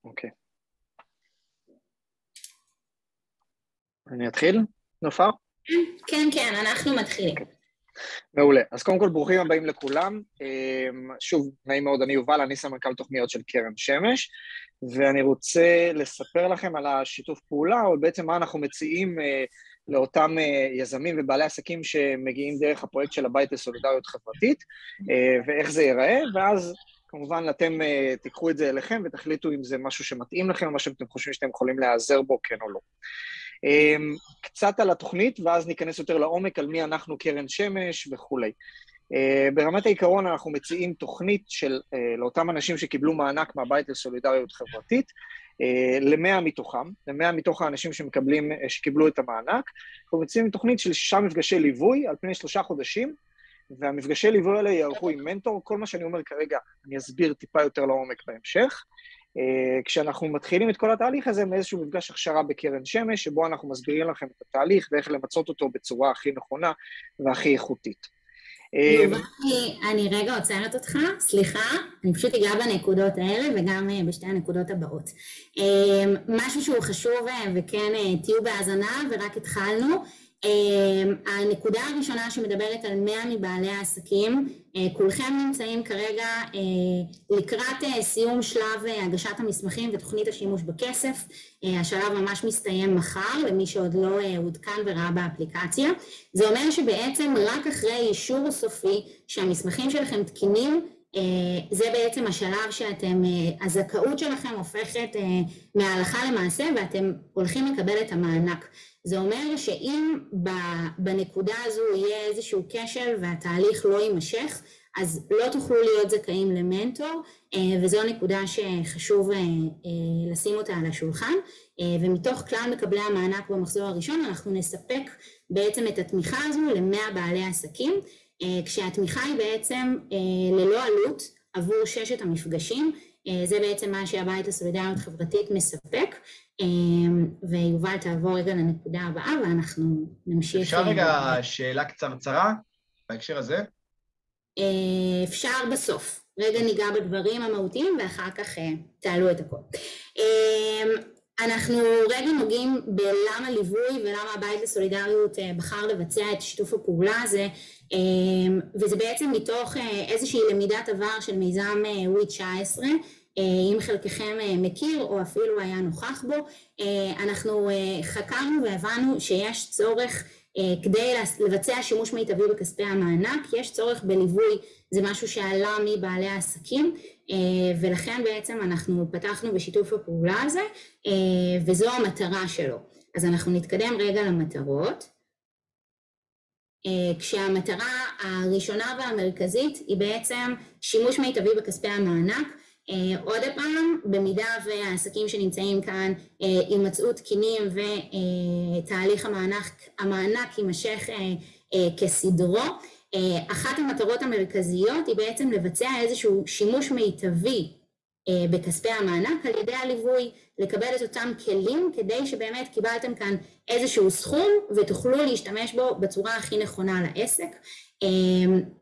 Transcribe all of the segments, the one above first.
אוקיי. אני אתחיל, נופר? כן, אנחנו מתחילים. מעולה. אז קודם כל, ברוכים הבאים לכולם. שוב, נעים מאוד, אני יובל, אני סמנכ"ל תוכניות של קרן שמש, ואני רוצה לספר לכם על השיתוף פעולה, או בעצם מה אנחנו מציעים לאותם יזמים ובעלי עסקים שמגיעים דרך הפרויקט של הבית לסולידריות חברתית, ואיך זה ייראה, ואז כמובן אתם תיקחו את זה אליכם ותחליטו אם זה משהו שמתאים לכם, או מה שאתם חושבים שאתם יכולים להיעזר בו, כן או לא. קצת על התוכנית, ואז ניכנס יותר לעומק על מי אנחנו קרן שמש וכולי. ברמת העיקרון אנחנו מציעים תוכנית לאותם אנשים שקיבלו מענק מהבית לסולידריות חברתית, ל-100 מתוכם, ל-100 מתוך האנשים שקיבלו את המענק, אנחנו מציעים תוכנית של 6 מפגשי ליווי על פני 3 חודשים, והמפגשי ליווי האלה יערכו עם מנטור. כל מה שאני אומר כרגע אני אסביר טיפה יותר לעומק בהמשך. כשאנחנו מתחילים את כל התהליך הזה מאיזשהו מפגש הכשרה בקרן שמש, שבו אנחנו מסבירים לכם את התהליך ואיך למצות אותו בצורה הכי נכונה והכי איכותית. יובל, אני רגע עוצרת אותך, סליחה, אני פשוט אגע בנקודות האלה וגם בשתי הנקודות הבאות. משהו שהוא חשוב וכן תהיו בהאזנה ורק התחלנו. הנקודה הראשונה שמדברת על 100 מבעלי העסקים, כולכם נמצאים כרגע לקראת סיום שלב הגשת המסמכים ותוכנית השימוש בכסף. השלב ממש מסתיים מחר למי שעוד לא עודכן וראה באפליקציה. זה אומר שבעצם רק אחרי אישור סופי שהמסמכים שלכם תקינים, זה בעצם השלב שאתם, הזכאות שלכם הופכת מההלכה למעשה ואתם הולכים לקבל את המענק. זה אומר שאם בנקודה הזו יהיה איזשהו כשל והתהליך לא יימשך, אז לא תוכלו להיות זכאים למנטור, וזו נקודה שחשוב לשים אותה על השולחן, ומתוך כלל מקבלי המענק במחזור הראשון אנחנו נספק בעצם את התמיכה הזו ל100 בעלי עסקים, כשהתמיכה היא בעצם ללא עלות עבור 6 המפגשים, זה בעצם מה שהבית לסולידריות חברתית מספק, ויובל תעבור רגע לנקודה הבאה ואנחנו נמשיך. אפשר רגע שאלה קצרצרה בהקשר הזה? אפשר בסוף. רגע ניגע בדברים המהותיים ואחר כך תעלו את הכל. אנחנו רגע נוגעים בלמה ליווי ולמה הבית לסולידריות בחר לבצע את שיתוף הפעולה הזה, וזה בעצם מתוך איזושהי למידת עבר של מיזם וי 19, אם חלקכם מכיר או אפילו היה נוכח בו. אנחנו חקרנו והבנו שיש צורך כדי לבצע שימוש מיטבי בכספי המענק, יש צורך בליווי, זה משהו שעלה מבעלי העסקים, ולכן בעצם אנחנו פתחנו בשיתוף הפעולה הזה, וזו המטרה שלו. אז אנחנו נתקדם רגע למטרות, כשהמטרה הראשונה והמרכזית היא בעצם שימוש מיטבי בכספי המענק. עוד פעם, במידה והעסקים שנמצאים כאן יימצאו תקינים ותהליך המענק יימשך כסדרו, אחת המטרות המרכזיות היא בעצם לבצע איזשהו שימוש מיטבי בכספי המענק על ידי הליווי, לקבל את אותם כלים כדי שבאמת קיבלתם כאן איזשהו סכום ותוכלו להשתמש בו בצורה הכי נכונה לעסק.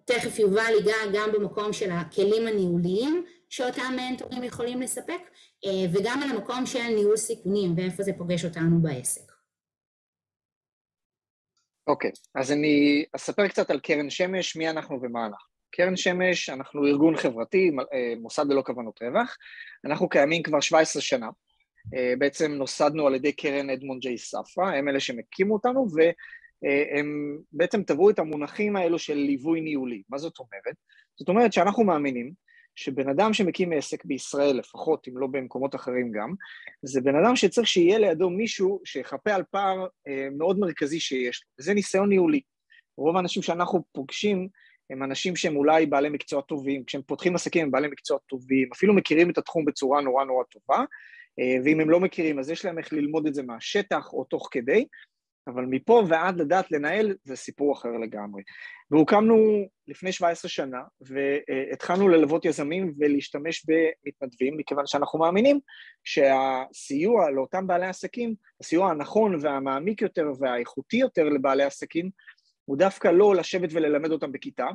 תכף יובל ייגע גם במקום של הכלים הניהוליים שאותם מנטורים יכולים לספק, וגם על המקום של ניהול סיכונים ואיפה זה פוגש אותנו בעסק. אוקיי, אז אני אספר קצת על קרן שמש, מי אנחנו ומה אנחנו. קרן שמש, אנחנו ארגון חברתי, מוסד ללא כוונות רווח, אנחנו קיימים כבר 17 שנה, בעצם נוסדנו על ידי קרן אדמונד ג'יי ספרא, הם אלה שמקימו אותנו, והם בעצם טבעו את המונחים האלו של ליווי ניהולי. מה זאת אומרת? זאת אומרת שאנחנו מאמינים שבן אדם שמקים עסק בישראל לפחות, אם לא במקומות אחרים גם, זה בן אדם שצריך שיהיה לידו מישהו שיחפה על פער מאוד מרכזי שיש לו, וזה ניסיון ניהולי. רוב האנשים שאנחנו פוגשים הם אנשים שהם אולי בעלי מקצוע טובים, כשהם פותחים עסקים הם בעלי מקצוע טובים, אפילו מכירים את התחום בצורה נורא נורא טובה, ואם הם לא מכירים אז יש להם איך ללמוד את זה מהשטח או תוך כדי, אבל מפה ועד לדעת לנהל זה סיפור אחר לגמרי. והוקמנו לפני 17 שנה, והתחלנו ללוות יזמים ולהשתמש במתנדבים, מכיוון שאנחנו מאמינים שהסיוע לאותם בעלי עסקים, הסיוע הנכון והמעמיק יותר והאיכותי יותר לבעלי עסקים, הוא דווקא לא לשבת וללמד אותם בכיתה,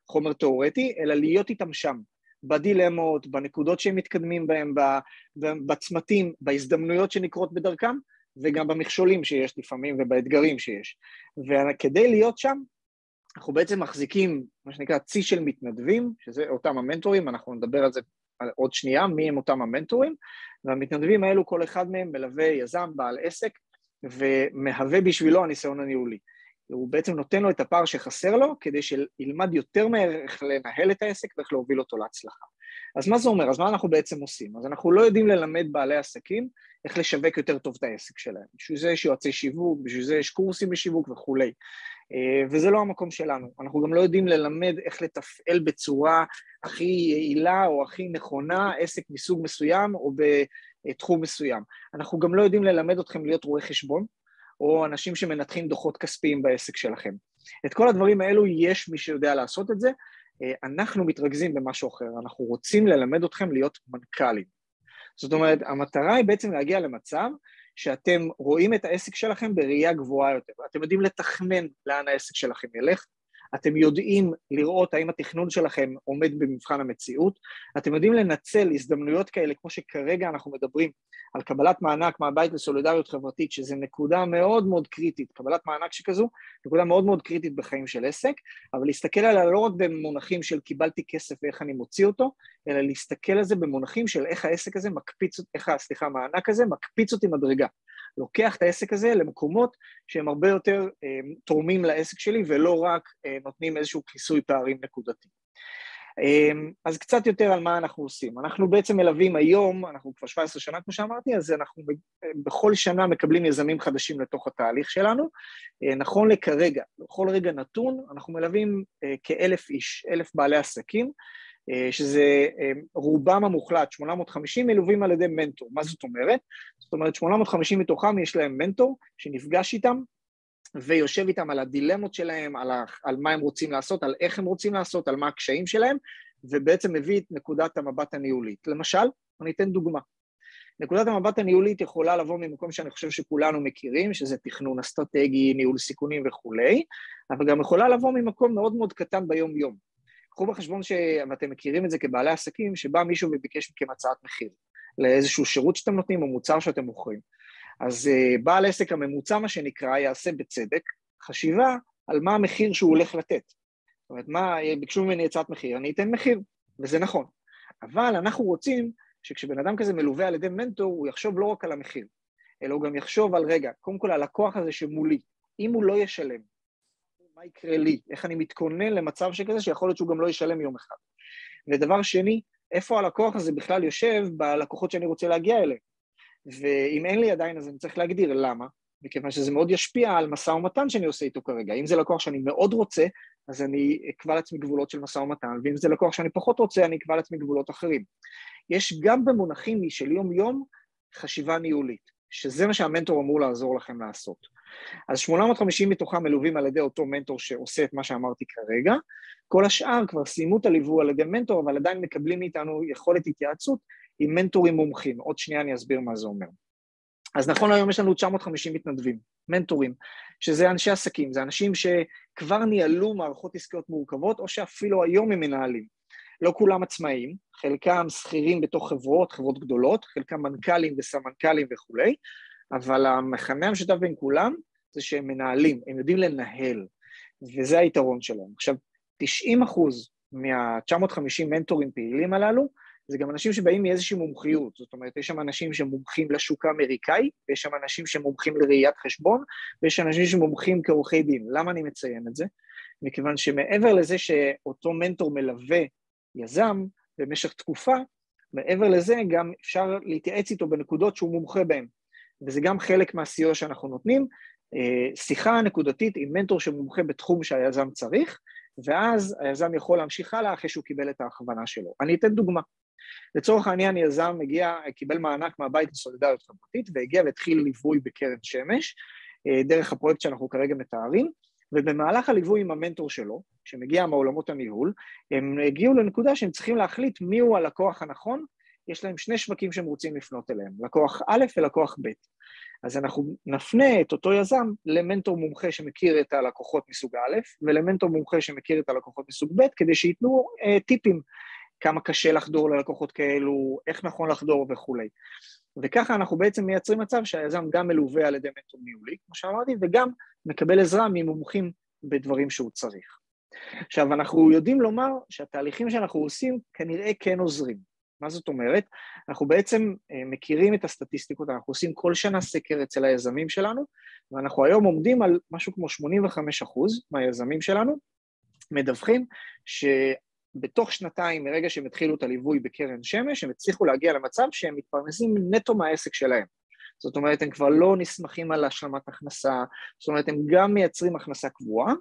חומר תיאורטי, אלא להיות איתם שם. בדילמות, בנקודות שהם מתקדמים בהם, בצמתים, בהזדמנויות שנקרות בדרכם, וגם במכשולים שיש לפעמים ובאתגרים שיש. וכדי להיות שם, אנחנו בעצם מחזיקים מה שנקרא צי של מתנדבים, שזה אותם המנטורים, אנחנו נדבר על זה עוד שנייה, מי הם אותם המנטורים, והמתנדבים האלו כל אחד מהם מלווה יזם, בעל עסק, ומהווה בשבילו הניסיון הניהולי. הוא בעצם נותן לו את הפער שחסר לו, כדי שילמד יותר מהר איך לנהל את העסק ואיך להוביל אותו להצלחה. אז מה זה אומר? אז מה אנחנו בעצם עושים? אז אנחנו לא יודעים ללמד בעלי עסקים איך לשווק יותר טוב את העסק שלהם. בשביל זה יש יועצי שיווק, בשביל זה יש קורסים בשיווק וכולי. וזה לא המקום שלנו. אנחנו גם לא יודעים ללמד איך לתפעל בצורה הכי יעילה או הכי נכונה עסק מסוג מסוים או בתחום מסוים. אנחנו גם לא יודעים ללמד אתכם להיות רואי חשבון, או אנשים שמנתחים דוחות כספיים בעסק שלכם. את כל הדברים האלו יש מי שיודע לעשות את זה, אנחנו מתרכזים במשהו אחר, אנחנו רוצים ללמד אתכם להיות מנכ"לים. זאת אומרת, המטרה היא בעצם להגיע למצב שאתם רואים את העסק שלכם בראייה גבוהה יותר, אתם יודעים לתכנן לאן העסק שלכם ילך, אתם יודעים לראות האם התכנון שלכם עומד במבחן המציאות, אתם יודעים לנצל הזדמנויות כאלה, כמו שכרגע אנחנו מדברים על קבלת מענק מהבית לסולידריות חברתית, שזה נקודה מאוד מאוד קריטית, קבלת מענק שכזו, נקודה מאוד מאוד קריטית בחיים של עסק, אבל להסתכל עליה לא רק במונחים של קיבלתי כסף ואיך אני מוציא אותו, אלא להסתכל על זה במונחים של איך העסק הזה המענק הזה מקפיץ אותי מדרגה. לוקח את העסק הזה למקומות שהם הרבה יותר תורמים לעסק שלי, ולא רק נותנים איזשהו כיסוי פערים נקודתי. אז קצת יותר על מה אנחנו עושים. אנחנו בעצם מלווים היום, אנחנו כבר 17 שנה כמו שאמרתי, אז אנחנו בכל שנה מקבלים יזמים חדשים לתוך התהליך שלנו. נכון לכרגע, בכל רגע נתון, אנחנו מלווים כ1,000 איש, 1,000 בעלי עסקים, שזה רובם המוחלט, 850 מלווים על ידי מנטור. מה זאת אומרת? זאת אומרת, 850 מתוכם יש להם מנטור שנפגש איתם, ויושב איתם על הדילמות שלהם, על מה הם רוצים לעשות, על איך הם רוצים לעשות, על מה הקשיים שלהם, ובעצם מביא את נקודת המבט הניהולית. למשל, אני אתן דוגמה. נקודת המבט הניהולית יכולה לבוא ממקום שאני חושב שכולנו מכירים, שזה תכנון אסטרטגי, ניהול סיכונים וכולי, אבל גם יכולה לבוא ממקום מאוד מאוד קטן ביום-יום. קחו בחשבון שאתם מכירים את זה כבעלי עסקים, שבא מישהו וביקש מכם הצעת מחיר, לאיזשהו שירות שאתם נותנים או מוצר שאתם מוכרים. אז בעל עסק הממוצע, מה שנקרא, יעשה בצדק חשיבה על מה המחיר שהוא הולך לתת. זאת אומרת, ביקשו ממני הצעת מחיר, אני אתן מחיר, וזה נכון. אבל אנחנו רוצים שכשבן אדם כזה מלווה על ידי מנטור, הוא יחשוב לא רק על המחיר, אלא הוא גם יחשוב על רגע, קודם כל על הכוח הזה שמולי, אם הוא לא ישלם, מה יקרה לי? איך אני מתכונן למצב שכזה שיכול להיות שהוא גם לא ישלם יום אחד. ודבר שני, איפה הלקוח הזה בכלל יושב בלקוחות שאני רוצה להגיע אליהם? ואם אין לי עדיין, אז אני צריך להגדיר למה, מכיוון שזה מאוד ישפיע על משא ומתן שאני עושה איתו כרגע. אם זה לקוח שאני מאוד רוצה, אז אני אקבע לעצמי גבולות של משא ומתן, ואם זה לקוח שאני פחות רוצה, אני אקבע לעצמי גבולות אחרים. יש גם במונחים של יום-יום חשיבה ניהולית, שזה מה שהמנטור אמור לעזור לכם לעשות. אז 850 מתוכם מלווים על ידי אותו מנטור שעושה את מה שאמרתי כרגע, כל השאר כבר סיימו את הליווי על ידי מנטור, אבל עדיין מקבלים מאיתנו יכולת התייעצות עם מנטורים מומחים. עוד שנייה אני אסביר מה זה אומר. אז נכון היום יש לנו 950 מתנדבים, מנטורים, שזה אנשי עסקים, זה אנשים שכבר ניהלו מערכות עסקיות מורכבות, או שאפילו היום הם מנהלים. לא כולם עצמאים, חלקם שכירים בתוך חברות גדולות, חלקם מנכ"לים וסמנכ"לים וכולי, אבל המכנה המשותף בין כולם זה שהם מנהלים, הם יודעים לנהל, וזה היתרון שלהם. עכשיו, 90% מה-950 מנטורים פעילים הללו, זה גם אנשים שבאים מאיזושהי מומחיות, זאת אומרת, יש שם אנשים שמומחים לשוק האמריקאי, ויש שם אנשים שמומחים לראיית חשבון, ויש אנשים שמומחים כעורכי דין. למה אני מציין את זה? מכיוון שמעבר לזה שאותו מנטור מלווה יזם במשך תקופה, מעבר לזה גם אפשר להתייעץ איתו בנקודות שהוא מומחה בהן, וזה גם חלק מהסיוע שאנחנו נותנים, שיחה נקודתית עם מנטור שמומחה בתחום שהיזם צריך, ואז היזם יכול להמשיך הלאה אחרי שהוא קיבל את ההכוונה שלו. אני אתן דוגמה. לצורך העניין יזם קיבל מענק מהבית לסולידריות חברתית, והגיע והתחיל ליווי בקרן שמש, דרך הפרויקט שאנחנו כרגע מתארים, ובמהלך הליווי עם המנטור שלו, שמגיע מעולמות הניהול, הם הגיעו לנקודה שהם צריכים להחליט מיהו הלקוח הנכון, יש להם שני שווקים שהם רוצים לפנות אליהם, לקוח א' ולקוח ב'. אז אנחנו נפנה את אותו יזם למנטור מומחה שמכיר את הלקוחות מסוג א', ולמנטור מומחה שמכיר את הלקוחות מסוג ב', כדי שיתנו טיפים, כמה קשה לחדור ללקוחות כאלו, איך נכון לחדור וכו'. וככה אנחנו בעצם מייצרים מצב שהיזם גם מלווה על ידי מנטור ניהולי, כמו שאמרתי, וגם מקבל עזרה ממומחים בדברים שהוא צריך. עכשיו, אנחנו יודעים לומר שהתהליכים שאנחנו עושים כנראה כן עוזרים. מה זאת אומרת? אנחנו בעצם מכירים את הסטטיסטיקות, אנחנו עושים כל שנה סקר אצל היזמים שלנו, ואנחנו היום עומדים על משהו כמו 85% מהיזמים שלנו, מדווחים שבתוך שנתיים מרגע שהם התחילו את הליווי בקרן שמש, הם הצליחו להגיע למצב שהם מתפרנסים נטו מהעסק שלהם. זאת אומרת, הם כבר לא נסמכים על השלמת הכנסה, זאת אומרת, הם גם מייצרים הכנסה קבועה,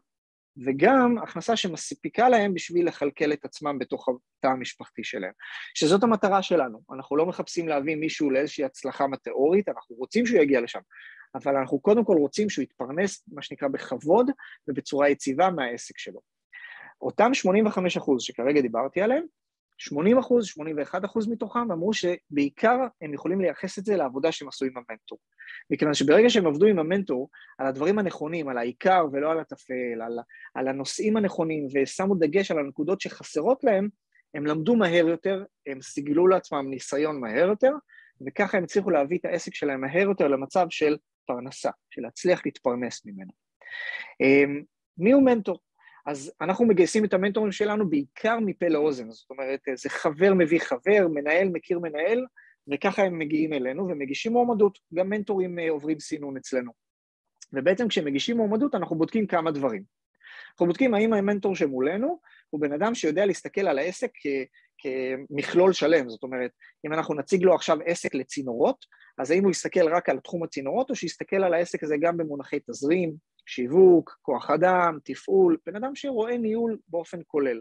וגם הכנסה שמספיקה להם בשביל לכלכל את עצמם בתוך התא המשפחתי שלהם. שזאת המטרה שלנו. אנחנו לא מחפשים להביא מישהו לאיזושהי הצלחה מטאורית, אנחנו רוצים שהוא יגיע לשם, אבל אנחנו קודם כל רוצים שהוא יתפרנס, מה שנקרא, בכבוד ובצורה יציבה מהעסק שלו. אותם 85% שכרגע דיברתי עליהם, 80%, 81% מתוכם אמרו שבעיקר הם יכולים לייחס את זה לעבודה שהם עשו עם המנטור. מכיוון שברגע שהם עבדו עם המנטור על הדברים הנכונים, על העיקר ולא על התפל, על הנושאים הנכונים, ושמו דגש על הנקודות שחסרות להם, הם למדו מהר יותר, הם סיגלו לעצמם ניסיון מהר יותר, וככה הם הצליחו להביא את העסק שלהם מהר יותר למצב של פרנסה, של להצליח להתפרנס ממנו. מי הוא מנטור? אז אנחנו מגייסים את המנטורים שלנו בעיקר מפה לאוזן, זאת אומרת, זה חבר מביא חבר, מנהל מכיר מנהל, וככה הם מגיעים אלינו ומגישים מועמדות, גם מנטורים עוברים סינון אצלנו. ובעצם כשמגישים מועמדות אנחנו בודקים כמה דברים. אנחנו בודקים האם המנטור שמולנו הוא בן אדם שיודע להסתכל על העסק כמכלול שלם, זאת אומרת, אם אנחנו נציג לו עכשיו עסק לצינורות, אז האם הוא יסתכל רק על תחום הצינורות, או שיסתכל על העסק הזה גם במונחי תזרים, שיווק, כוח אדם, תפעול, בן אדם שרואה ניהול באופן כולל.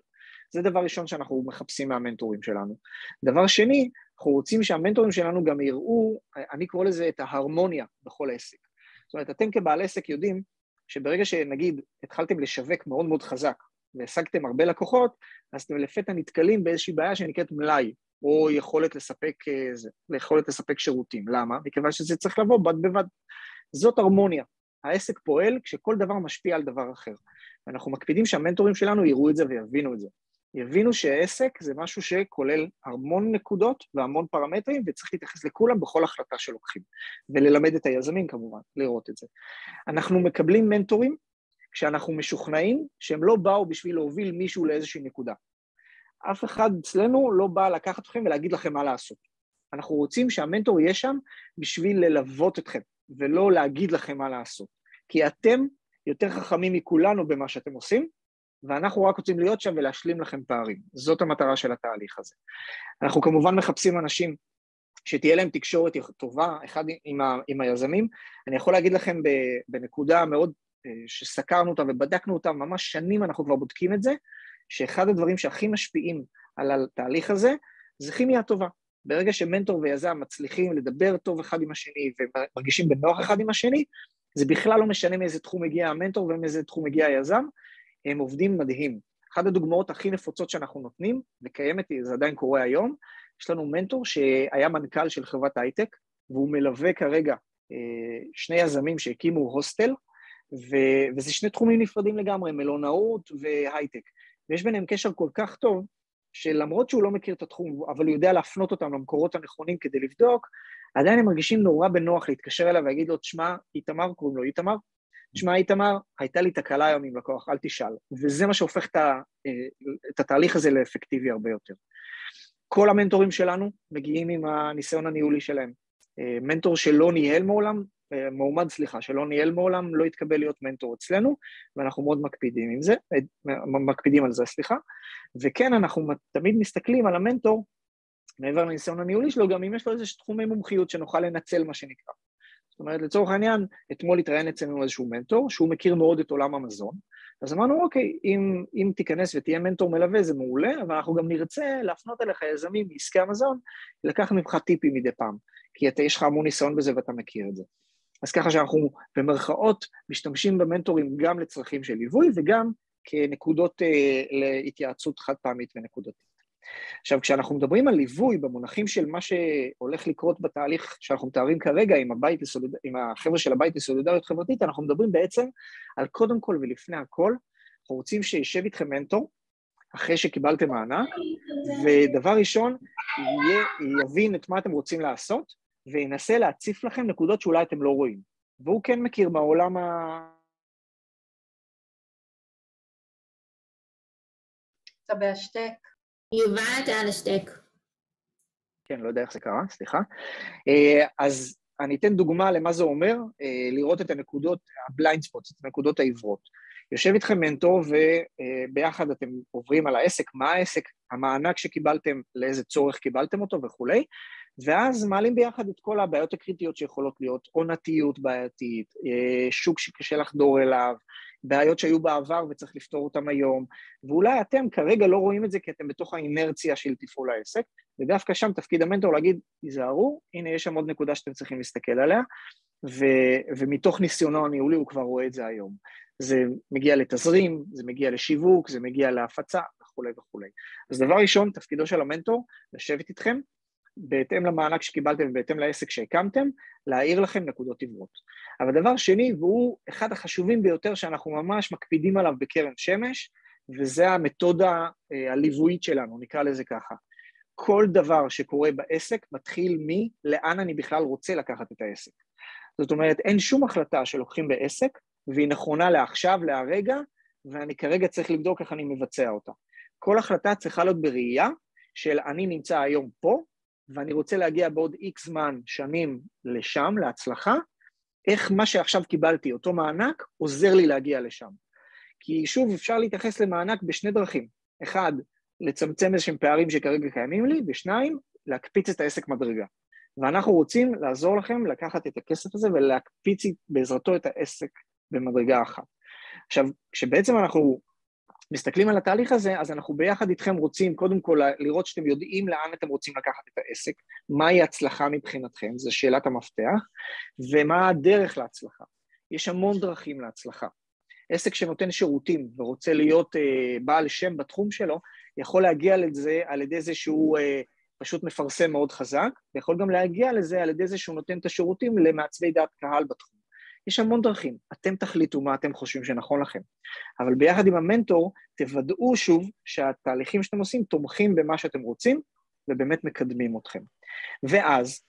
זה דבר ראשון שאנחנו מחפשים מהמנטורים שלנו. דבר שני, אנחנו רוצים שהמנטורים שלנו גם יראו, אני קורא לזה את ההרמוניה בכל העסק. זאת אומרת, אתם כבעל עסק יודעים שברגע שנגיד התחלתם לשווק מאוד מאוד חזק, והשגתם הרבה לקוחות, אז אתם לפתע נתקלים באיזושהי בעיה שנקראת מלאי, או יכולת לספק שירותים. למה? מכיוון שזה צריך לבוא בד בבד. זאת הרמוניה. העסק פועל כשכל דבר משפיע על דבר אחר. ואנחנו מקפידים שהמנטורים שלנו יראו את זה ויבינו את זה. יבינו שהעסק זה משהו שכולל המון נקודות והמון פרמטרים, וצריך להתייחס לכולם בכל החלטה שלוקחים. וללמד את היזמים כמובן, לראות את זה. אנחנו מקבלים מנטורים כשאנחנו משוכנעים שהם לא באו בשביל להוביל מישהו לאיזושהי נקודה. אף אחד אצלנו לא בא לקחת אתכם ולהגיד לכם מה לעשות. אנחנו רוצים שהמנטור יהיה שם בשביל ללוות אתכם, ולא להגיד לכם מה לעשות. כי אתם יותר חכמים מכולנו במה שאתם עושים, ואנחנו רק רוצים להיות שם ולהשלים לכם פערים. זאת המטרה של התהליך הזה. אנחנו כמובן מחפשים אנשים שתהיה להם תקשורת טובה, אחד עם היזמים. אני יכול להגיד לכם בנקודה מאוד שסקרנו אותה ובדקנו אותה, ממש שנים אנחנו כבר בודקים את זה, שאחד הדברים שהכי משפיעים על התהליך הזה, זה כימיה טובה. ברגע שמנטור ויזם מצליחים לדבר טוב אחד עם השני, ומרגישים בנוח אחד עם השני, זה בכלל לא משנה מאיזה תחום מגיע המנטור ומאיזה תחום מגיע היזם, הם עובדים מדהים. אחת הדוגמאות הכי נפוצות שאנחנו נותנים, וקיימת, זה עדיין קורה היום, יש לנו מנטור שהיה מנכ"ל של חברת הייטק, והוא מלווה כרגע שני יזמים שהקימו הוסטל, וזה שני תחומים נפרדים לגמרי, מלונאות והייטק. ויש ביניהם קשר כל כך טוב, שלמרות שהוא לא מכיר את התחום, אבל הוא יודע להפנות אותם למקורות הנכונים כדי לבדוק, עדיין הם מרגישים נורא בנוח להתקשר אליו ולהגיד לו, תשמע, איתמר, קוראים לו איתמר, תשמע, איתמר, הייתה לי תקלה היום עם לקוח, אל תשאל. וזה מה שהופך את התהליך הזה לאפקטיבי הרבה יותר. כל המנטורים שלנו מגיעים עם הניסיון הניהולי שלהם. מנטור שלא ניהל מעולם, שלא ניהל מעולם, לא יתקבל להיות מנטור אצלנו, ואנחנו מאוד מקפידים על זה, וכן, אנחנו תמיד מסתכלים על המנטור, מעבר לניסיון הניהולי שלו, גם אם יש לו איזה תחומי מומחיות שנוכל לנצל מה שנקרא. זאת אומרת, לצורך העניין, אתמול התראיין אצלנו איזשהו מנטור, שהוא מכיר מאוד את עולם המזון, אז אמרנו, אוקיי, אם תיכנס ותהיה מנטור מלווה, זה מעולה, אבל אנחנו גם נרצה להפנות אליך יזמים מעסקי המזון, לקח ממך טיפים מדי פעם, כי יש לך המון ניסיון בזה ואתה מכיר את זה. אז ככה שאנחנו במרכאות משתמשים במנטורים גם לצרכים של ליווי, וגם כנקודות להתייעצות חד פעמית ונקודתית. עכשיו, כשאנחנו מדברים על ליווי במונחים של מה שהולך לקרות בתהליך שאנחנו מתארים כרגע עם החבר'ה של הבית לסולידריות חברתית, אנחנו מדברים בעצם על קודם כל ולפני הכל, אנחנו רוצים שישב איתכם מנטור, אחרי שקיבלתם מענק, ודבר ראשון, יבין את מה אתם רוצים לעשות, וינסה להציף לכם נקודות שאולי אתם לא רואים. והוא כן מכיר בעולם אתה בהשתק. יובל, אתה על השתק. כן, לא יודע איך זה קרה, סליחה. אז אני אתן דוגמה למה זה אומר, לראות את הנקודות, הבליינד ספוטס, את הנקודות העברות. יושב איתכם מנטור וביחד אתם עוברים על העסק, מה העסק, המענק שקיבלתם, לאיזה צורך קיבלתם אותו וכולי, ואז מעלים ביחד את כל הבעיות הקריטיות שיכולות להיות, עונתיות בעייתית, שוק שקשה לחדור אליו, בעיות שהיו בעבר וצריך לפתור אותם היום, ואולי אתם כרגע לא רואים את זה כי אתם בתוך האינרציה של תפעול העסק, ודווקא שם תפקיד המנטור להגיד, תיזהרו, הנה יש שם עוד נקודה שאתם צריכים להסתכל עליה, ומתוך ניסיונו הניהולי הוא כבר רואה את זה היום. זה מגיע לתזרים, זה מגיע לשיווק, זה מגיע להפצה וכולי וכולי. אז דבר ראשון, תפקידו של המנטור, לשבת איתכם, בהתאם למענק שקיבלתם ובהתאם לעסק שהקמתם, להעיר לכם נקודות עברות. אבל דבר שני, והוא אחד החשובים ביותר שאנחנו ממש מקפידים עליו בקרן שמש, וזה המתודה הליוואית שלנו, נקרא לזה ככה. כל דבר שקורה בעסק מתחיל לאן אני בכלל רוצה לקחת את העסק. זאת אומרת, אין שום החלטה שלוקחים בעסק, והיא נכונה לעכשיו, להרגע, ואני כרגע צריך לבדוק איך אני מבצע אותה. כל החלטה צריכה להיות בראייה של אני נמצא היום פה, ואני רוצה להגיע בעוד X זמן שנים לשם, להצלחה, איך מה שעכשיו קיבלתי, אותו מענק, עוזר לי להגיע לשם. כי שוב, אפשר להתייחס למענק בשני דרכים. אחד, לצמצם איזשהם פערים שכרגע קיימים לי, ושניים, להקפיץ את העסק מדרגה. ואנחנו רוצים לעזור לכם לקחת את הכסף הזה ולהקפיץ בעזרתו את העסק במדרגה אחת. עכשיו, כשבעצם אנחנו מסתכלים על התהליך הזה, אז אנחנו ביחד איתכם רוצים קודם כל לראות שאתם יודעים לאן אתם רוצים לקחת את העסק, מהי הצלחה מבחינתכם, זו שאלת המפתח, ומה הדרך להצלחה. יש המון דרכים להצלחה. עסק שנותן שירותים ורוצה להיות בעל שם בתחום שלו, יכול להגיע לזה על ידי זה שהוא פשוט מפרסם מאוד חזק, ויכול גם להגיע לזה על ידי זה שהוא נותן את השירותים למעצבי דעת קהל בתחום. יש המון דרכים, אתם תחליטו מה אתם חושבים שנכון לכם, אבל ביחד עם המנטור תוודאו שוב שהתהליכים שאתם עושים תומכים במה שאתם רוצים, ובאמת מקדמים אתכם. ואז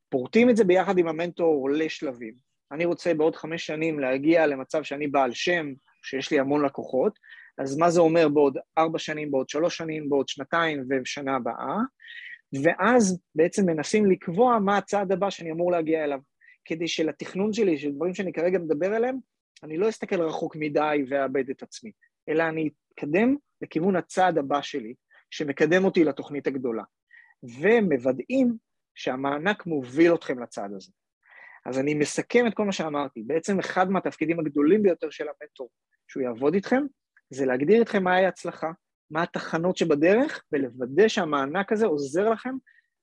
פורטים את זה ביחד עם המנטור לשלבים. אני רוצה בעוד 5 שנים להגיע למצב שאני בעל שם, שיש לי המון לקוחות, אז מה זה אומר בעוד 4 שנים, בעוד 3 שנים, בעוד 2 ושנה הבאה, ואז בעצם מנסים לקבוע מה הצעד הבא שאני אמור להגיע אליו. כדי שלתכנון שלי, של דברים שאני כרגע מדבר עליהם, אני לא אסתכל רחוק מדי ואאבד את עצמי, אלא אני אתקדם לכיוון הצעד הבא שלי, שמקדם אותי לתוכנית הגדולה, ומוודאים שהמענק מוביל אתכם לצעד הזה. אז אני מסכם את כל מה שאמרתי, בעצם אחד מהתפקידים הגדולים ביותר של המנטור, שהוא יעבוד איתכם, זה להגדיר איתכם מהי הצלחה, מה התחנות שבדרך, ולוודא שהמענק הזה עוזר לכם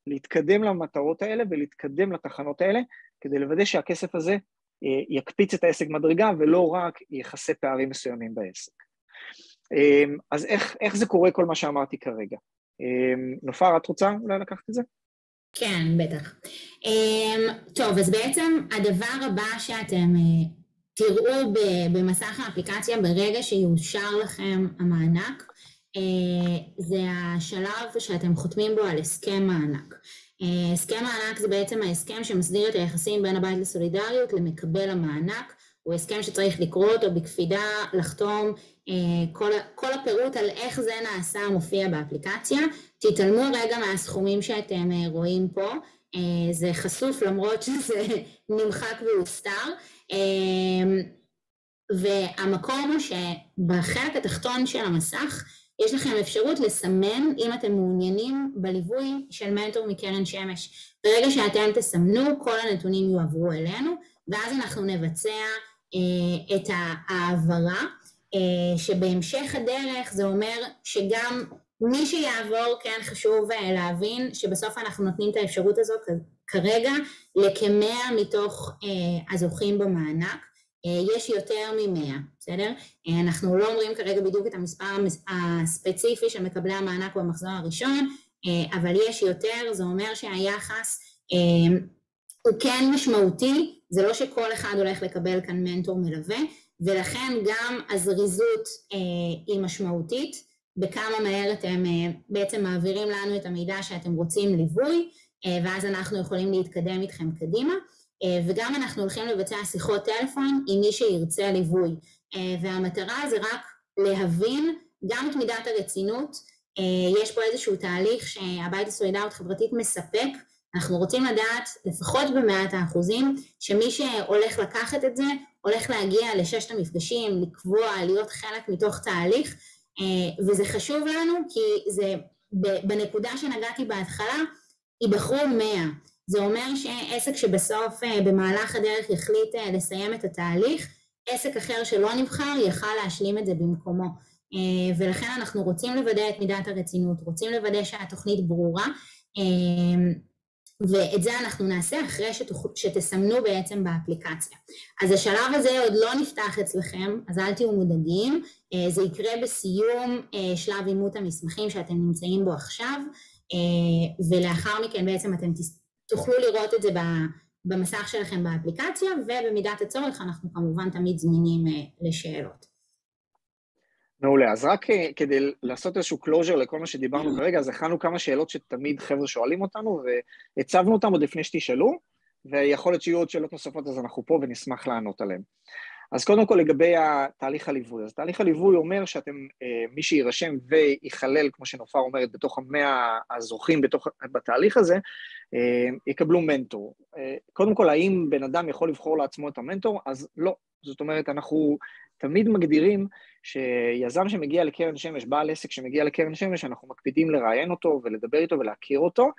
להתקדם למטרות האלה ולהתקדם לתחנות האלה, כדי לוודא שהכסף הזה יקפיץ את העסק מדרגה, ולא רק יחסה פערים מסוימים בעסק. אז איך זה קורה כל מה שאמרתי כרגע? נופר, את רוצה אולי לקחת את זה? כן, בטח. טוב, אז בעצם הדבר הבא שאתם תראו במסך האפליקציה ברגע שיאושר לכם המענק, זה השלב שאתם חותמים בו על הסכם מענק. הסכם מענק זה בעצם ההסכם שמסדיר את היחסים בין הבית לסולידריות למקבל המענק, הוא הסכם שצריך לקרוא אותו בקפידה, לחתום, כל הפירוט על איך זה נעשה מופיע באפליקציה. תתעלמו רגע מהסכומים שאתם רואים פה, זה חשוף למרות שזה נמחק והוסתר, והמקום הוא שבחלק התחתון של המסך יש לכם אפשרות לסמן אם אתם מעוניינים בליווי של מנטור מקרן שמש. ברגע שאתם תסמנו, כל הנתונים יועברו אלינו, ואז אנחנו נבצע את העברה, שבהמשך הדרך זה אומר שגם מי שיעבור, כן חשוב להבין שבסוף אנחנו נותנים את האפשרות הזו כרגע לכ100 מתוך הזוכים במענק, יש יותר מ100, בסדר? אנחנו לא אומרים כרגע בדיוק את המספר הספציפי של מקבלי המענק במחזור הראשון, אבל יש יותר, זה אומר שהיחס הוא כן משמעותי, זה לא שכל אחד הולך לקבל כאן מנטור מלווה, ולכן גם הזריזות היא משמעותית, בכמה מהר אתם בעצם מעבירים לנו את המידע שאתם רוצים ליווי, ואז אנחנו יכולים להתקדם איתכם קדימה, וגם אנחנו הולכים לבצע שיחות טלפון עם מי שירצה ליווי, והמטרה זה רק להבין גם את מידת הרצינות. יש פה איזשהו תהליך שהבית לסולידריות חברתית מספק, אנחנו רוצים לדעת לפחות ב100% שמי שהולך לקחת את זה, הולך להגיע ל6 המפגשים, לקבוע, להיות חלק מתוך תהליך, וזה חשוב לנו כי זה בנקודה שנגעתי בהתחלה, ייבחרו 100. זה אומר שעסק שבסוף במהלך הדרך יחליט לסיים את התהליך, עסק אחר שלא נבחר יוכל להשלים את זה במקומו. ולכן אנחנו רוצים לוודא את מידת הרצינות, רוצים לוודא שהתוכנית ברורה, ואת זה אנחנו נעשה אחרי שתסמנו בעצם באפליקציה. אז השלב הזה עוד לא נפתח אצלכם, אז אל תהיו מודאגים, זה יקרה בסיום שלב אימות המסמכים שאתם נמצאים בו עכשיו, ולאחר מכן בעצם אתם תוכלו לראות את זה במסך שלכם באפליקציה, ובמידת הצורך אנחנו כמובן תמיד זמינים לשאלות. מעולה, אז רק כדי לעשות איזשהו closure לכל מה שדיברנו כרגע, אז הכנו כמה שאלות שתמיד חבר'ה שואלים אותנו, והצבנו אותם עוד לפני שתשאלו, ויכול להיות שיהיו עוד שאלות נוספות, אז אנחנו פה ונשמח לענות עליהם. אז קודם כל לגבי תהליך הליווי, אז תהליך הליווי אומר שאתם, מי שירשם ויחלל, כמו שנופר אומרת, בתוך 100 הזוכים בתהליך הזה, יקבלו מנטור. קודם כל, האם בן אדם יכול לבחור לעצמו את המנטור? אז לא. זאת אומרת, אנחנו תמיד מגדירים שיזם שמגיע לקרן שמש, בעל עסק שמגיע לקרן שמש, אנחנו מקפידים לראיין אותו ולדבר איתו ולהכיר אותו,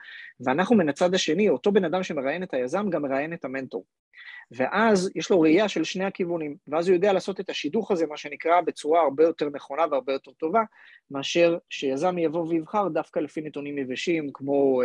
ואנחנו מן הצד השני, אותו בן אדם שמראיין את היזם, גם מראיין את המנטור. ואז יש לו ראייה של שני הכיוונים, ואז הוא יודע לעשות את השידוך הזה, מה שנקרא, בצורה הרבה יותר נכונה והרבה יותר טובה, מאשר שיזם יבוא ויבחר דווקא לפי נתונים יבשים, כמו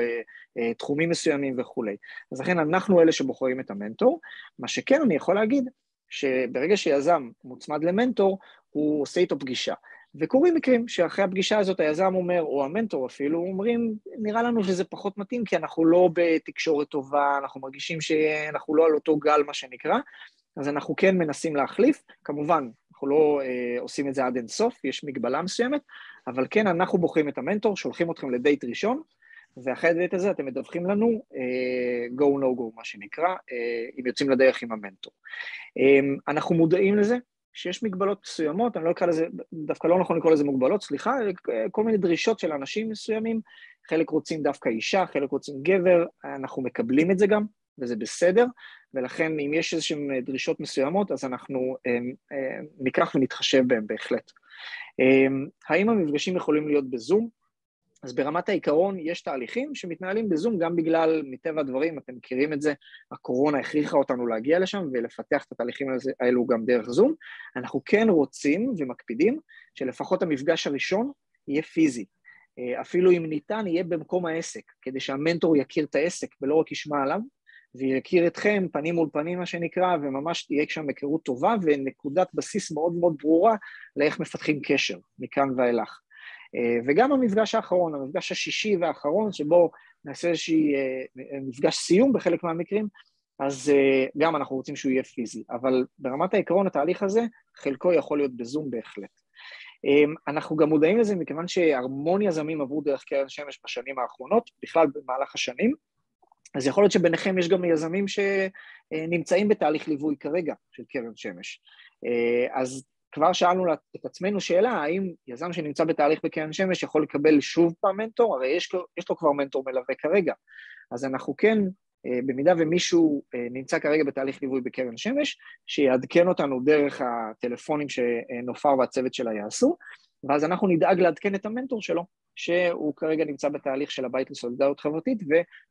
תחומים מסוימים וכו'. אז לכן אנחנו אלה שבוחרים את המנטור. מה שכן אני יכול להגיד, שברגע שיזם מוצמד למנטור, הוא עושה איתו פגישה. וקוראים מקרים שאחרי הפגישה הזאת היזם אומר, או המנטור אפילו, אומרים, נראה לנו שזה פחות מתאים, כי אנחנו לא בתקשורת טובה, אנחנו מרגישים שאנחנו לא על אותו גל, מה שנקרא, אז אנחנו כן מנסים להחליף, כמובן, אנחנו לא עושים את זה עד אין סוף, יש מגבלה מסוימת, אבל כן, אנחנו בוחרים את המנטור, שולחים אתכם לדייט ראשון, ואחרי הדייט הזה אתם מדווחים לנו go no go, מה שנקרא, אם יוצאים לדרך עם המנטור. אנחנו מודעים לזה, שיש מגבלות מסוימות, אני לא אקרא לזה, דווקא לא נכון לקרוא לזה מוגבלות, סליחה, כל מיני דרישות של אנשים מסוימים, חלק רוצים דווקא אישה, חלק רוצים גבר, אנחנו מקבלים את זה גם, וזה בסדר, ולכן אם יש איזשהם דרישות מסוימות, אז אנחנו ניקח ונתחשב בהם בהחלט. האם המפגשים יכולים להיות בזום? אז ברמת העיקרון יש תהליכים שמתנהלים בזום, גם בגלל מטבע הדברים, אתם מכירים את זה, הקורונה הכריחה אותנו להגיע לשם ולפתח את התהליכים האלו גם דרך זום. אנחנו כן רוצים ומקפידים שלפחות המפגש הראשון יהיה פיזי. אפילו אם ניתן יהיה במקום העסק, כדי שהמנטור יכיר את העסק ולא רק ישמע עליו, ויכיר אתכם פנים מול פנים מה שנקרא, וממש תהיה שם היכרות טובה ונקודת בסיס מאוד מאוד ברורה לאיך מפתחים קשר מכאן ואילך. וגם המפגש האחרון, המפגש השישי והאחרון, שבו נעשה איזושהי מפגש סיום בחלק מהמקרים, אז גם אנחנו רוצים שהוא יהיה פיזי, אבל ברמת העיקרון התהליך הזה, חלקו יכול להיות בזום בהחלט. אנחנו גם מודעים לזה מכיוון שהרמון יזמים עברו דרך קרן שמש בשנים האחרונות, בכלל במהלך השנים, אז יכול להיות שביניכם יש גם יזמים שנמצאים בתהליך ליווי כרגע של קרן שמש. אז כבר שאלנו את עצמנו שאלה, האם יזם שנמצא בתהליך בקרן שמש יכול לקבל שוב פעם מנטור? הרי יש לו כבר מנטור מלווה כרגע. אז אנחנו כן, במידה ומישהו נמצא כרגע בתהליך ליווי בקרן שמש, שיעדכן אותנו דרך הטלפונים שנופר והצוות שלה יעשו, ואז אנחנו נדאג לעדכן את המנטור שלו, שהוא כרגע נמצא בתהליך של הבית לסולידריות חברתית,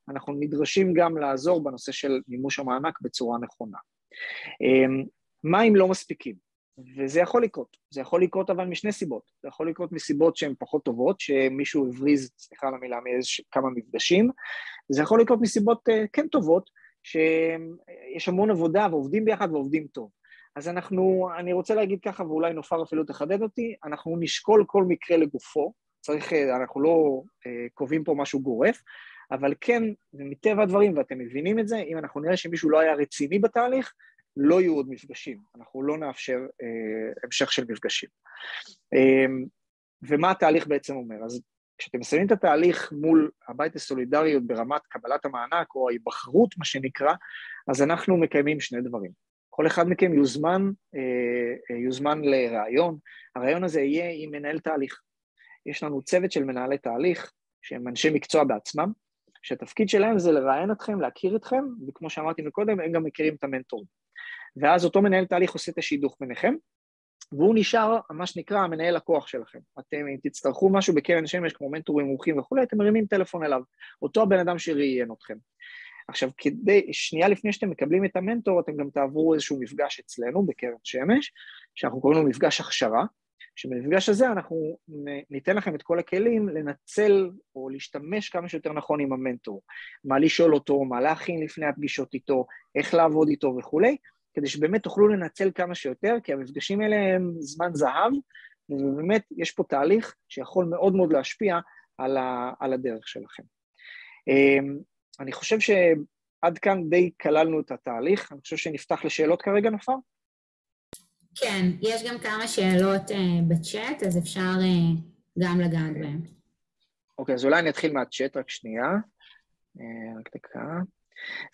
ואנחנו נדרשים גם לעזור בנושא של מימוש המענק בצורה נכונה. מה אם לא מספיקים? וזה יכול לקרות, זה יכול לקרות אבל משני סיבות, זה יכול לקרות מסיבות שהן פחות טובות, שמישהו הבריז, סליחה על המילה, כמה מפגשים, זה יכול לקרות מסיבות כן טובות, שיש המון עבודה ועובדים ביחד ועובדים טוב. אז אני רוצה להגיד ככה, ואולי נופר אפילו תחדד אותי, אנחנו נשקול כל מקרה לגופו, אנחנו לא קובעים פה משהו גורף, אבל כן, מטבע הדברים, ואתם מבינים את זה, אם אנחנו נראה שמישהו לא היה רציני בתהליך, לא יהיו עוד מפגשים, אנחנו לא נאפשר המשך של מפגשים. ומה התהליך בעצם אומר? אז כשאתם מסיימים את התהליך מול הבית הסולידריות ברמת קבלת המענק, או ההיבחרות, מה שנקרא, אז אנחנו מקיימים שני דברים. כל אחד מכם יוזמן לרעיון, הרעיון הזה יהיה עם מנהל תהליך. יש לנו צוות של מנהלי תהליך, שהם אנשי מקצוע בעצמם, שהתפקיד שלהם זה לראיין אתכם, להכיר אתכם, וכמו שאמרתי מקודם, הם גם מכירים את המנטור. ואז אותו מנהל תהליך עושה את השידוך ביניכם, והוא נשאר, מה שנקרא, המנהל לקוח שלכם. אתם, אם תצטרכו משהו בקרן שמש, כמו מנטורים מומחים וכו', אתם מרימים טלפון אליו, אותו הבן אדם שראיין אתכם. עכשיו, שנייה לפני שאתם מקבלים את המנטור, אתם גם תעברו איזשהו מפגש אצלנו בקרן שמש, שאנחנו קוראים לו מפגש הכשרה, שבמפגש הזה אנחנו ניתן לכם את כל הכלים לנצל או להשתמש כמה שיותר נכון עם המנטור, מה לשאול אותו, מה להכין לפני הפגישות איתו, איך לעבוד איתו וכו', כדי שבאמת תוכלו לנצל כמה שיותר, כי המפגשים האלה הם זמן זהב, ובאמת יש פה תהליך שיכול מאוד מאוד להשפיע על הדרך שלכם. אני חושב שעד כאן די כללנו את התהליך, אני חושב שנפתח לשאלות כרגע, נופר? כן, יש גם כמה שאלות בצ'אט, אז אפשר גם לגעת בהן. אוקיי, אז אולי אני אתחיל מהצ'אט, רק שנייה. רק דקה.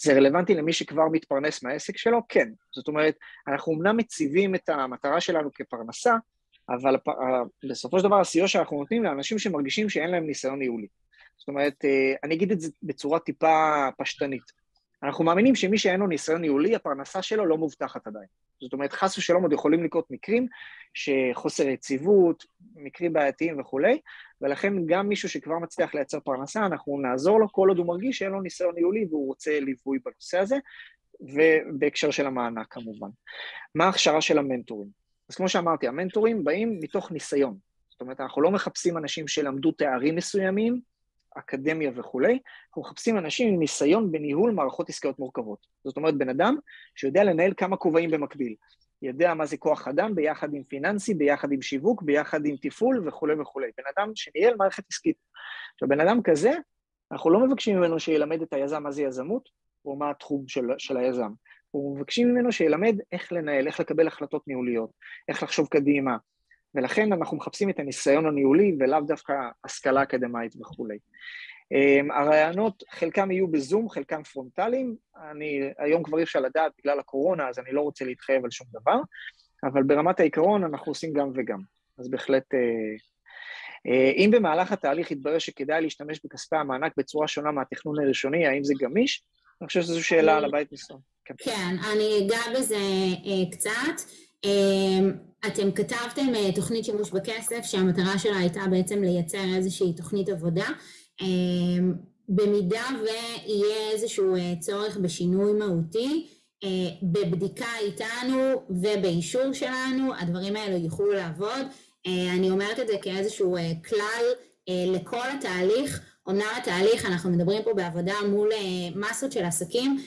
זה רלוונטי למי שכבר מתפרנס מהעסק שלו? כן. זאת אומרת, אנחנו אמנם מציבים את המטרה שלנו כפרנסה, אבל בסופו של דבר הסיוע שאנחנו נותנים לאנשים שמרגישים שאין להם ניסיון ניהולי. זאת אומרת, אני אגיד את זה בצורה טיפה פשטנית. אנחנו מאמינים שמי שאין לו ניסיון ניהולי, הפרנסה שלו לא מובטחת עדיין. זאת אומרת, חס ושלום עוד יכולים לקרות מקרים שחוסר יציבות, מקרים בעייתיים וכו', ולכן גם מישהו שכבר מצליח לייצר פרנסה, אנחנו נעזור לו כל עוד הוא מרגיש שאין לו ניסיון ניהולי והוא רוצה ליווי בנושא הזה, ובהקשר של המענק כמובן. מה ההכשרה של המנטורים? אז כמו שאמרתי, המנטורים באים מתוך ניסיון. זאת אומרת, אנחנו לא מחפשים אנשים שלמדו תארים מסוימים, אקדמיה וכו', אנחנו מחפשים אנשים עם ניסיון בניהול מערכות עסקיות מורכבות. זאת אומרת, בן אדם שיודע לנהל כמה כובעים במקביל, יודע מה זה כוח אדם ביחד עם פיננסי, ביחד עם שיווק, ביחד עם טיפול וכו' וכו'. בן אדם שניהל מערכת עסקית. עכשיו, בן אדם כזה, אנחנו לא מבקשים ממנו שילמד את היזם מה זה יזמות, או מה התחום של היזם. אנחנו מבקשים ממנו שילמד איך לנהל, איך לקבל החלטות ניהוליות, איך לחשוב קדימה, ולכן אנחנו מחפשים את הניסיון הניהולי, ולאו דווקא השכלה אקדמית וכו'. הרעיונות, חלקם יהיו בזום, חלקם פרונטליים, היום כבר אפשר לדעת בגלל הקורונה, אז אני לא רוצה להתחייב על שום דבר, אבל ברמת העיקרון אנחנו עושים גם וגם. אז בהחלט, אם במהלך התהליך יתברר שכדאי להשתמש בכספי המענק בצורה שונה מהתכנון הראשוני, האם זה גמיש? אני חושב שזו שאלה על הבית ניסיון. כן, אני אגע בזה קצת. אתם כתבתם תוכנית שימוש בכסף, שהמטרה שלה הייתה בעצם לייצר איזושהי תוכנית עבודה. במידה ויהיה איזשהו צורך בשינוי מהותי, בבדיקה איתנו ובאישור שלנו, הדברים האלו יוכלו לעבוד. אני אומרת את זה כאיזשהו כלל לכל התהליך. אומנם התהליך, אנחנו מדברים פה בעבודה מול מסות של עסקים,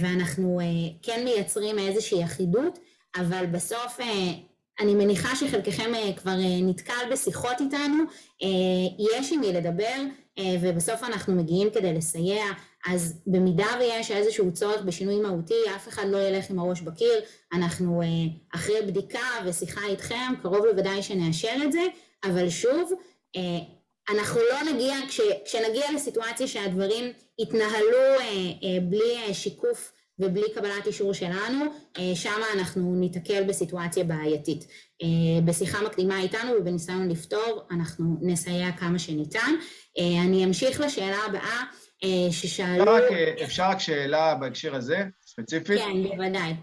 ואנחנו כן מייצרים איזושהי אחידות, אבל בסוף אני מניחה שחלקכם כבר נתקל בשיחות איתנו, יש עם מי לדבר, ובסוף אנחנו מגיעים כדי לסייע, אז במידה ויש איזשהו צורך בשינוי מהותי, אף אחד לא ילך עם הראש בקיר, אנחנו אחרי בדיקה ושיחה איתכם, קרוב לוודאי שנאשר את זה, אבל שוב, אנחנו לא נגיע, כשנגיע לסיטואציה שהדברים יתנהלו בלי שיקוף ובלי קבלת אישור שלנו, שם אנחנו ניתקל בסיטואציה בעייתית. בשיחה מקדימה איתנו ובניסיון לפתור, אנחנו נסייע כמה שניתן. אני אמשיך לשאלה הבאה ששאלו... אפשר רק שאלה בהקשר הזה, ספציפית? כן, בוודאי.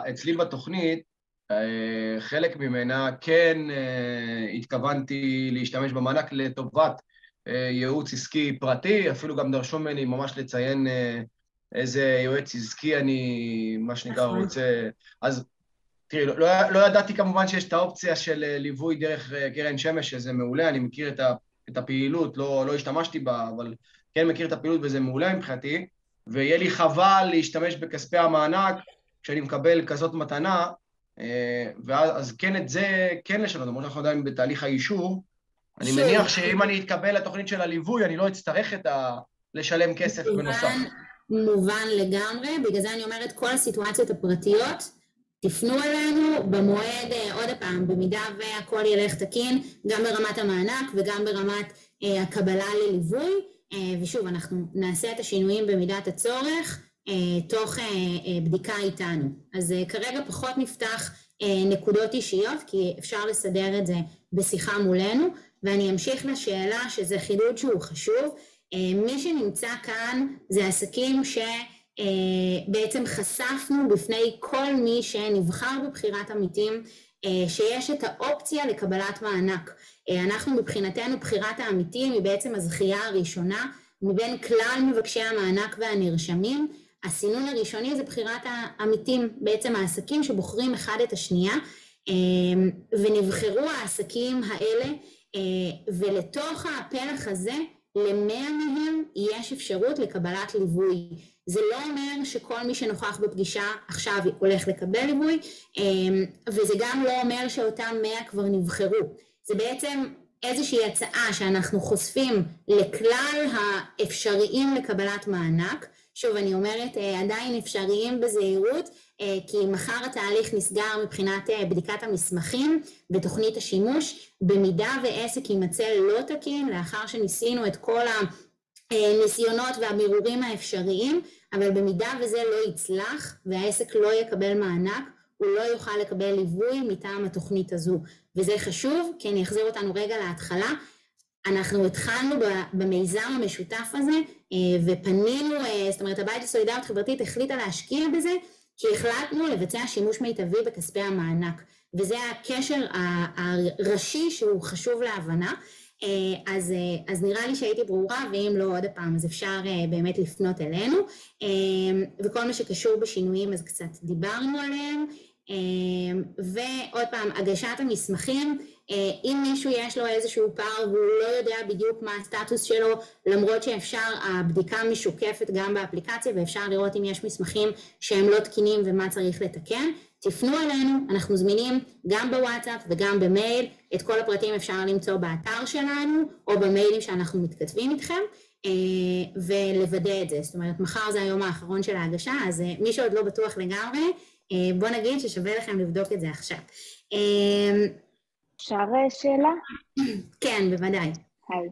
אצלי בתוכנית, חלק ממנה כן התכוונתי להשתמש במענק לטובת ייעוץ עסקי פרטי, אפילו גם דרשו ממני ממש לציין איזה יועץ עסקי אני, מה שנקרא, רוצה... אז תראי, לא ידעתי כמובן שיש את האופציה של ליווי דרך קרן שמש, שזה מעולה, אני מכיר את הפעילות, לא השתמשתי בה, אבל כן מכיר את הפעילות וזה מעולה מבחינתי, ויהיה לי חבל להשתמש בכספי המענק כשאני מקבל כזאת מתנה, ואז כן את זה כן לשנות, למרות שאנחנו עדיין בתהליך האישור, אני מניח שאם אני אתקבל לתוכנית של הליווי, אני לא אצטרך לשלם כסף בנוסף. מובן לגמרי, בגלל זה אני אומרת, כל הסיטואציות הפרטיות, תפנו אלינו במועד, עוד הפעם, במידה והכל ילך תקין, גם ברמת המענק וגם ברמת הקבלה לליווי, ושוב, אנחנו נעשה את השינויים במידת הצורך, תוך בדיקה איתנו. אז כרגע פחות נפתח נקודות אישיות, כי אפשר לסדר את זה בשיחה מולנו, ואני אמשיך לשאלה שזה חידוד שהוא חשוב. מי שנמצא כאן זה עסקים שבעצם חשפנו בפני כל מי שנבחר בבחירת עמיתים, שיש את האופציה לקבלת מענק. אנחנו מבחינתנו בחירת העמיתים היא בעצם הזכייה הראשונה מבין כלל מבקשי המענק והנרשמים. הסינון הראשוני זה בחירת העמיתים, בעצם העסקים שבוחרים אחד את השנייה, ונבחרו העסקים האלה, ולתוך הפלח הזה, ל100 מהם יש אפשרות לקבלת ליווי. זה לא אומר שכל מי שנוכח בפגישה עכשיו הולך לקבל ליווי, וזה גם לא אומר שאותם 100 כבר נבחרו. זה בעצם איזושהי הצעה שאנחנו חושפים לכלל האפשריים לקבלת מענק. שוב, אני אומרת, עדיין אפשריים בזהירות, כי מחר התהליך נסגר מבחינת בדיקת המסמכים בתוכנית השימוש, במידה ועסק יימצא לא תקין, לאחר שניסינו את כל הניסיונות והבירורים האפשריים, אבל במידה וזה לא יצלח והעסק לא יקבל מענק, הוא לא יוכל לקבל ליווי מטעם התוכנית הזו. וזה חשוב, כי אני אחזיר אותנו רגע להתחלה. אנחנו התחלנו במיזם המשותף הזה, ופנינו, זאת אומרת, הבית לסולידריות חברתית החליטה להשקיע בזה, כי החלטנו לבצע שימוש מיטבי בכספי המענק, וזה הקשר הראשי שהוא חשוב להבנה. אז נראה לי שהייתי ברורה, ואם לא עוד הפעם, אז אפשר באמת לפנות אלינו, וכל מה שקשור בשינויים אז קצת דיברנו עליהם, ועוד פעם, הגשת המסמכים, אם מישהו יש לו איזשהו פער והוא לא יודע בדיוק מה הסטטוס שלו, למרות שאפשר, הבדיקה משוקפת גם באפליקציה, ואפשר לראות אם יש מסמכים שהם לא תקינים ומה צריך לתקן, תפנו אלינו, אנחנו זמינים גם בוואטסאפ וגם במייל, את כל הפרטים אפשר למצוא באתר שלנו, או במיילים שאנחנו מתכתבים איתכם, ולוודא את זה. זאת אומרת, מחר זה היום האחרון של ההגשה, אז מי שעוד לא בטוח לגמרי, בוא נגיד ששווה לכם לבדוק את זה עכשיו. אפשר שאלה? כן, בוודאי. היי.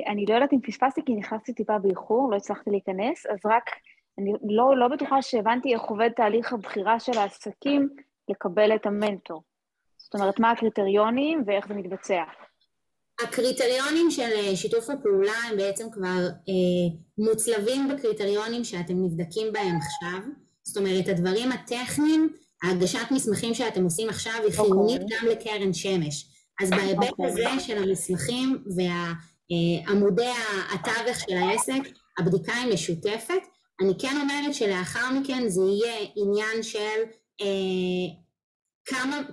אני לא יודעת אם פספסתי, כי נכנסתי טיפה באיחור, לא הצלחתי להיכנס, אז רק אני לא בטוחה שהבנתי איך עובד תהליך הבחירה של העסקים לקבל את המנטור. זאת אומרת, מה הקריטריונים ואיך זה מתבצע? הקריטריונים של שיתוף הפעולה הם בעצם כבר מוצלבים בקריטריונים שאתם נבדקים בהם עכשיו. זאת אומרת, הדברים הטכניים, ההגשת מסמכים שאתם עושים עכשיו היא חיונית גם לקרן שמש. אז בהיבט הזה של המסמכים והעמודי התווך של העסק, הבדיקה היא משותפת. אני כן אומרת שלאחר מכן זה יהיה עניין של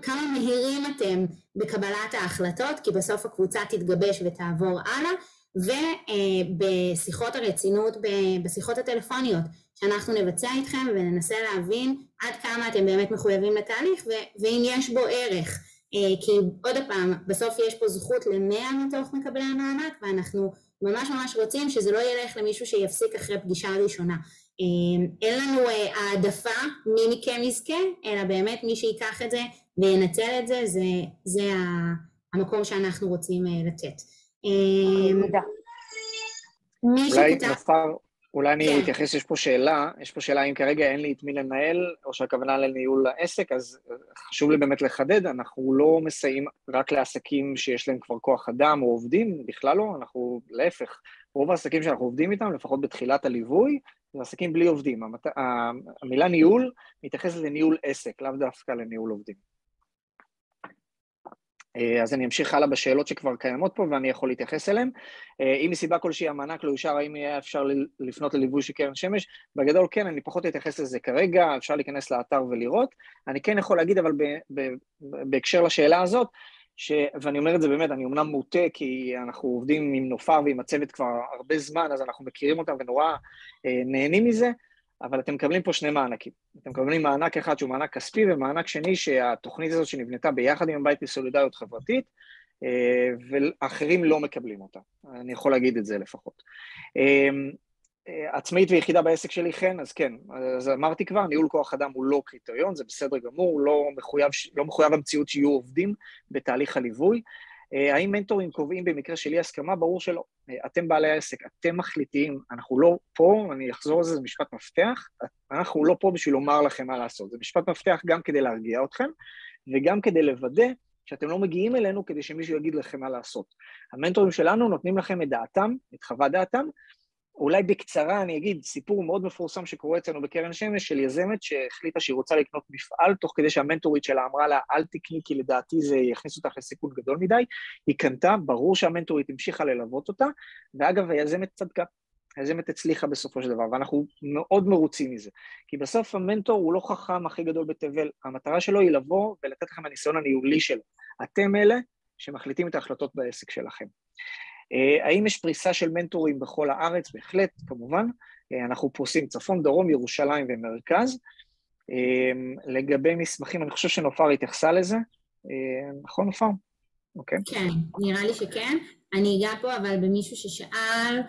כמה מהירים אתם בקבלת ההחלטות, כי בסוף הקבוצה תתגבש ותעבור הלאה, ובשיחות הרצינות, בשיחות הטלפוניות, שאנחנו נבצע איתכם וננסה להבין עד כמה אתם באמת מחויבים לתהליך, ואם יש בו ערך, כי עוד הפעם, בסוף יש פה זכות ל100 מתוך מקבלי המענק, ואנחנו ממש ממש רוצים שזה לא ילך למישהו שיפסיק אחרי פגישה ראשונה. אין לנו העדפה מי מכם יזכה, אלא באמת מי שיקח את זה וינצל את זה, זה המקום שאנחנו רוצים לתת. אולי אני אתייחס, יש פה שאלה אם כרגע אין לי את מי לנהל, או שהכוונה לניהול העסק, אז חשוב לי באמת לחדד, אנחנו לא מסייעים רק לעסקים שיש להם כבר כוח אדם או עובדים, בכלל לא, אנחנו להפך, רוב העסקים שאנחנו עובדים איתם, לפחות בתחילת הליווי, זה עסקים בלי עובדים. המילה ניהול מתייחסת לניהול עסק, לאו דווקא לניהול עובדים. אז אני אמשיך הלאה בשאלות שכבר קיימות פה, ואני יכול להתייחס אליהן. אם מסיבה כלשהי המענק לא יושר, האם יהיה אפשר לפנות לליווי של קרן שמש? בגדול כן, אני פחות אתייחס לזה כרגע, אפשר להיכנס לאתר ולראות. אני כן יכול להגיד, אבל בהקשר לשאלה הזאת, ואני אומר את זה באמת, אני אומנם מוטה, כי אנחנו עובדים עם נופר ועם הצוות כבר הרבה זמן, אז אנחנו מכירים אותם ונורא נהנים מזה, אבל אתם מקבלים פה שני מענקים. אתם מקבלים מענק אחד שהוא מענק כספי, ומענק שני שהתוכנית הזאת שנבנתה ביחד עם הבית לסולידריות חברתית, ואחרים לא מקבלים אותה. אני יכול להגיד את זה לפחות. עצמאית ויחידה בעסק שלי, כן, אז כן, אז אמרתי כבר, ניהול כוח אדם הוא לא קריטריון, זה בסדר גמור, הוא לא מחויב המציאות שיהיו עובדים בתהליך הליווי. האם מנטורים קובעים במקרה שלי הסכמה? ברור שלא. אתם בעלי העסק, אתם מחליטים, אנחנו לא פה, אני אחזור על זה, זה משפט מפתח, אנחנו לא פה בשביל לומר לכם מה לעשות, זה משפט מפתח גם כדי להרגיע אתכם, וגם כדי לוודא שאתם לא מגיעים אלינו כדי שמישהו יגיד לכם מה לעשות. המנטורים שלנו נותנים לכם את דעתם, את חוות דעתם, אולי בקצרה אני אגיד סיפור מאוד מפורסם שקורה אצלנו בקרן שמש של יזמת שהחליטה שהיא רוצה לקנות מפעל, תוך כדי שהמנטורית שלה אמרה לה, אל תקני כי לדעתי זה יכניס אותך לסיכון גדול מדי, היא קנתה, ברור שהמנטורית המשיכה ללוות אותה, ואגב היזמת צדקה, היזמת הצליחה בסופו של דבר, ואנחנו מאוד מרוצים מזה, כי בסוף המנטור הוא לא חכם הכי גדול בתבל, המטרה שלו היא לבוא ולתת לכם הניסיון הניהולי שלו, אתם אלה שמחליטים את ההחלטות בעסק שלכם. האם יש פריסה של מנטורים בכל הארץ? בהחלט, כמובן. אנחנו פרוסים צפון, דרום, ירושלים ומרכז. לגבי מסמכים, אני חושב שנופר התייחסה לזה. נכון, נופר? אוקיי. כן, נראה לי שכן. אני אגע פה אבל במישהו ששאל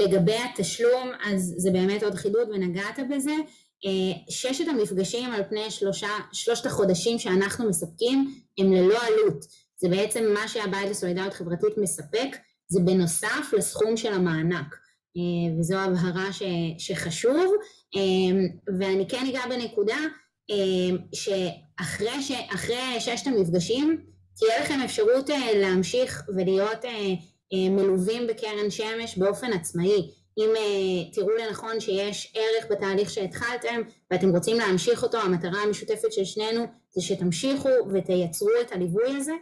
לגבי התשלום, אז זה באמת עוד חידוד ונגעת בזה. 6 המפגשים על פני 3 החודשים שאנחנו מספקים הם ללא עלות. זה בעצם מה שהבית לסולידריות חברתית מספק, זה בנוסף לסכום של המענק, וזו הבהרה שחשוב, ואני כן אגע בנקודה שאחרי 6 המפגשים, תהיה לכם אפשרות להמשיך ולהיות מלווים בקרן שמש באופן עצמאי, אם תראו לנכון שיש ערך בתהליך שהתחלתם ואתם רוצים להמשיך אותו, המטרה המשותפת של שנינו זה שתמשיכו ותייצרו את הליווי הזה,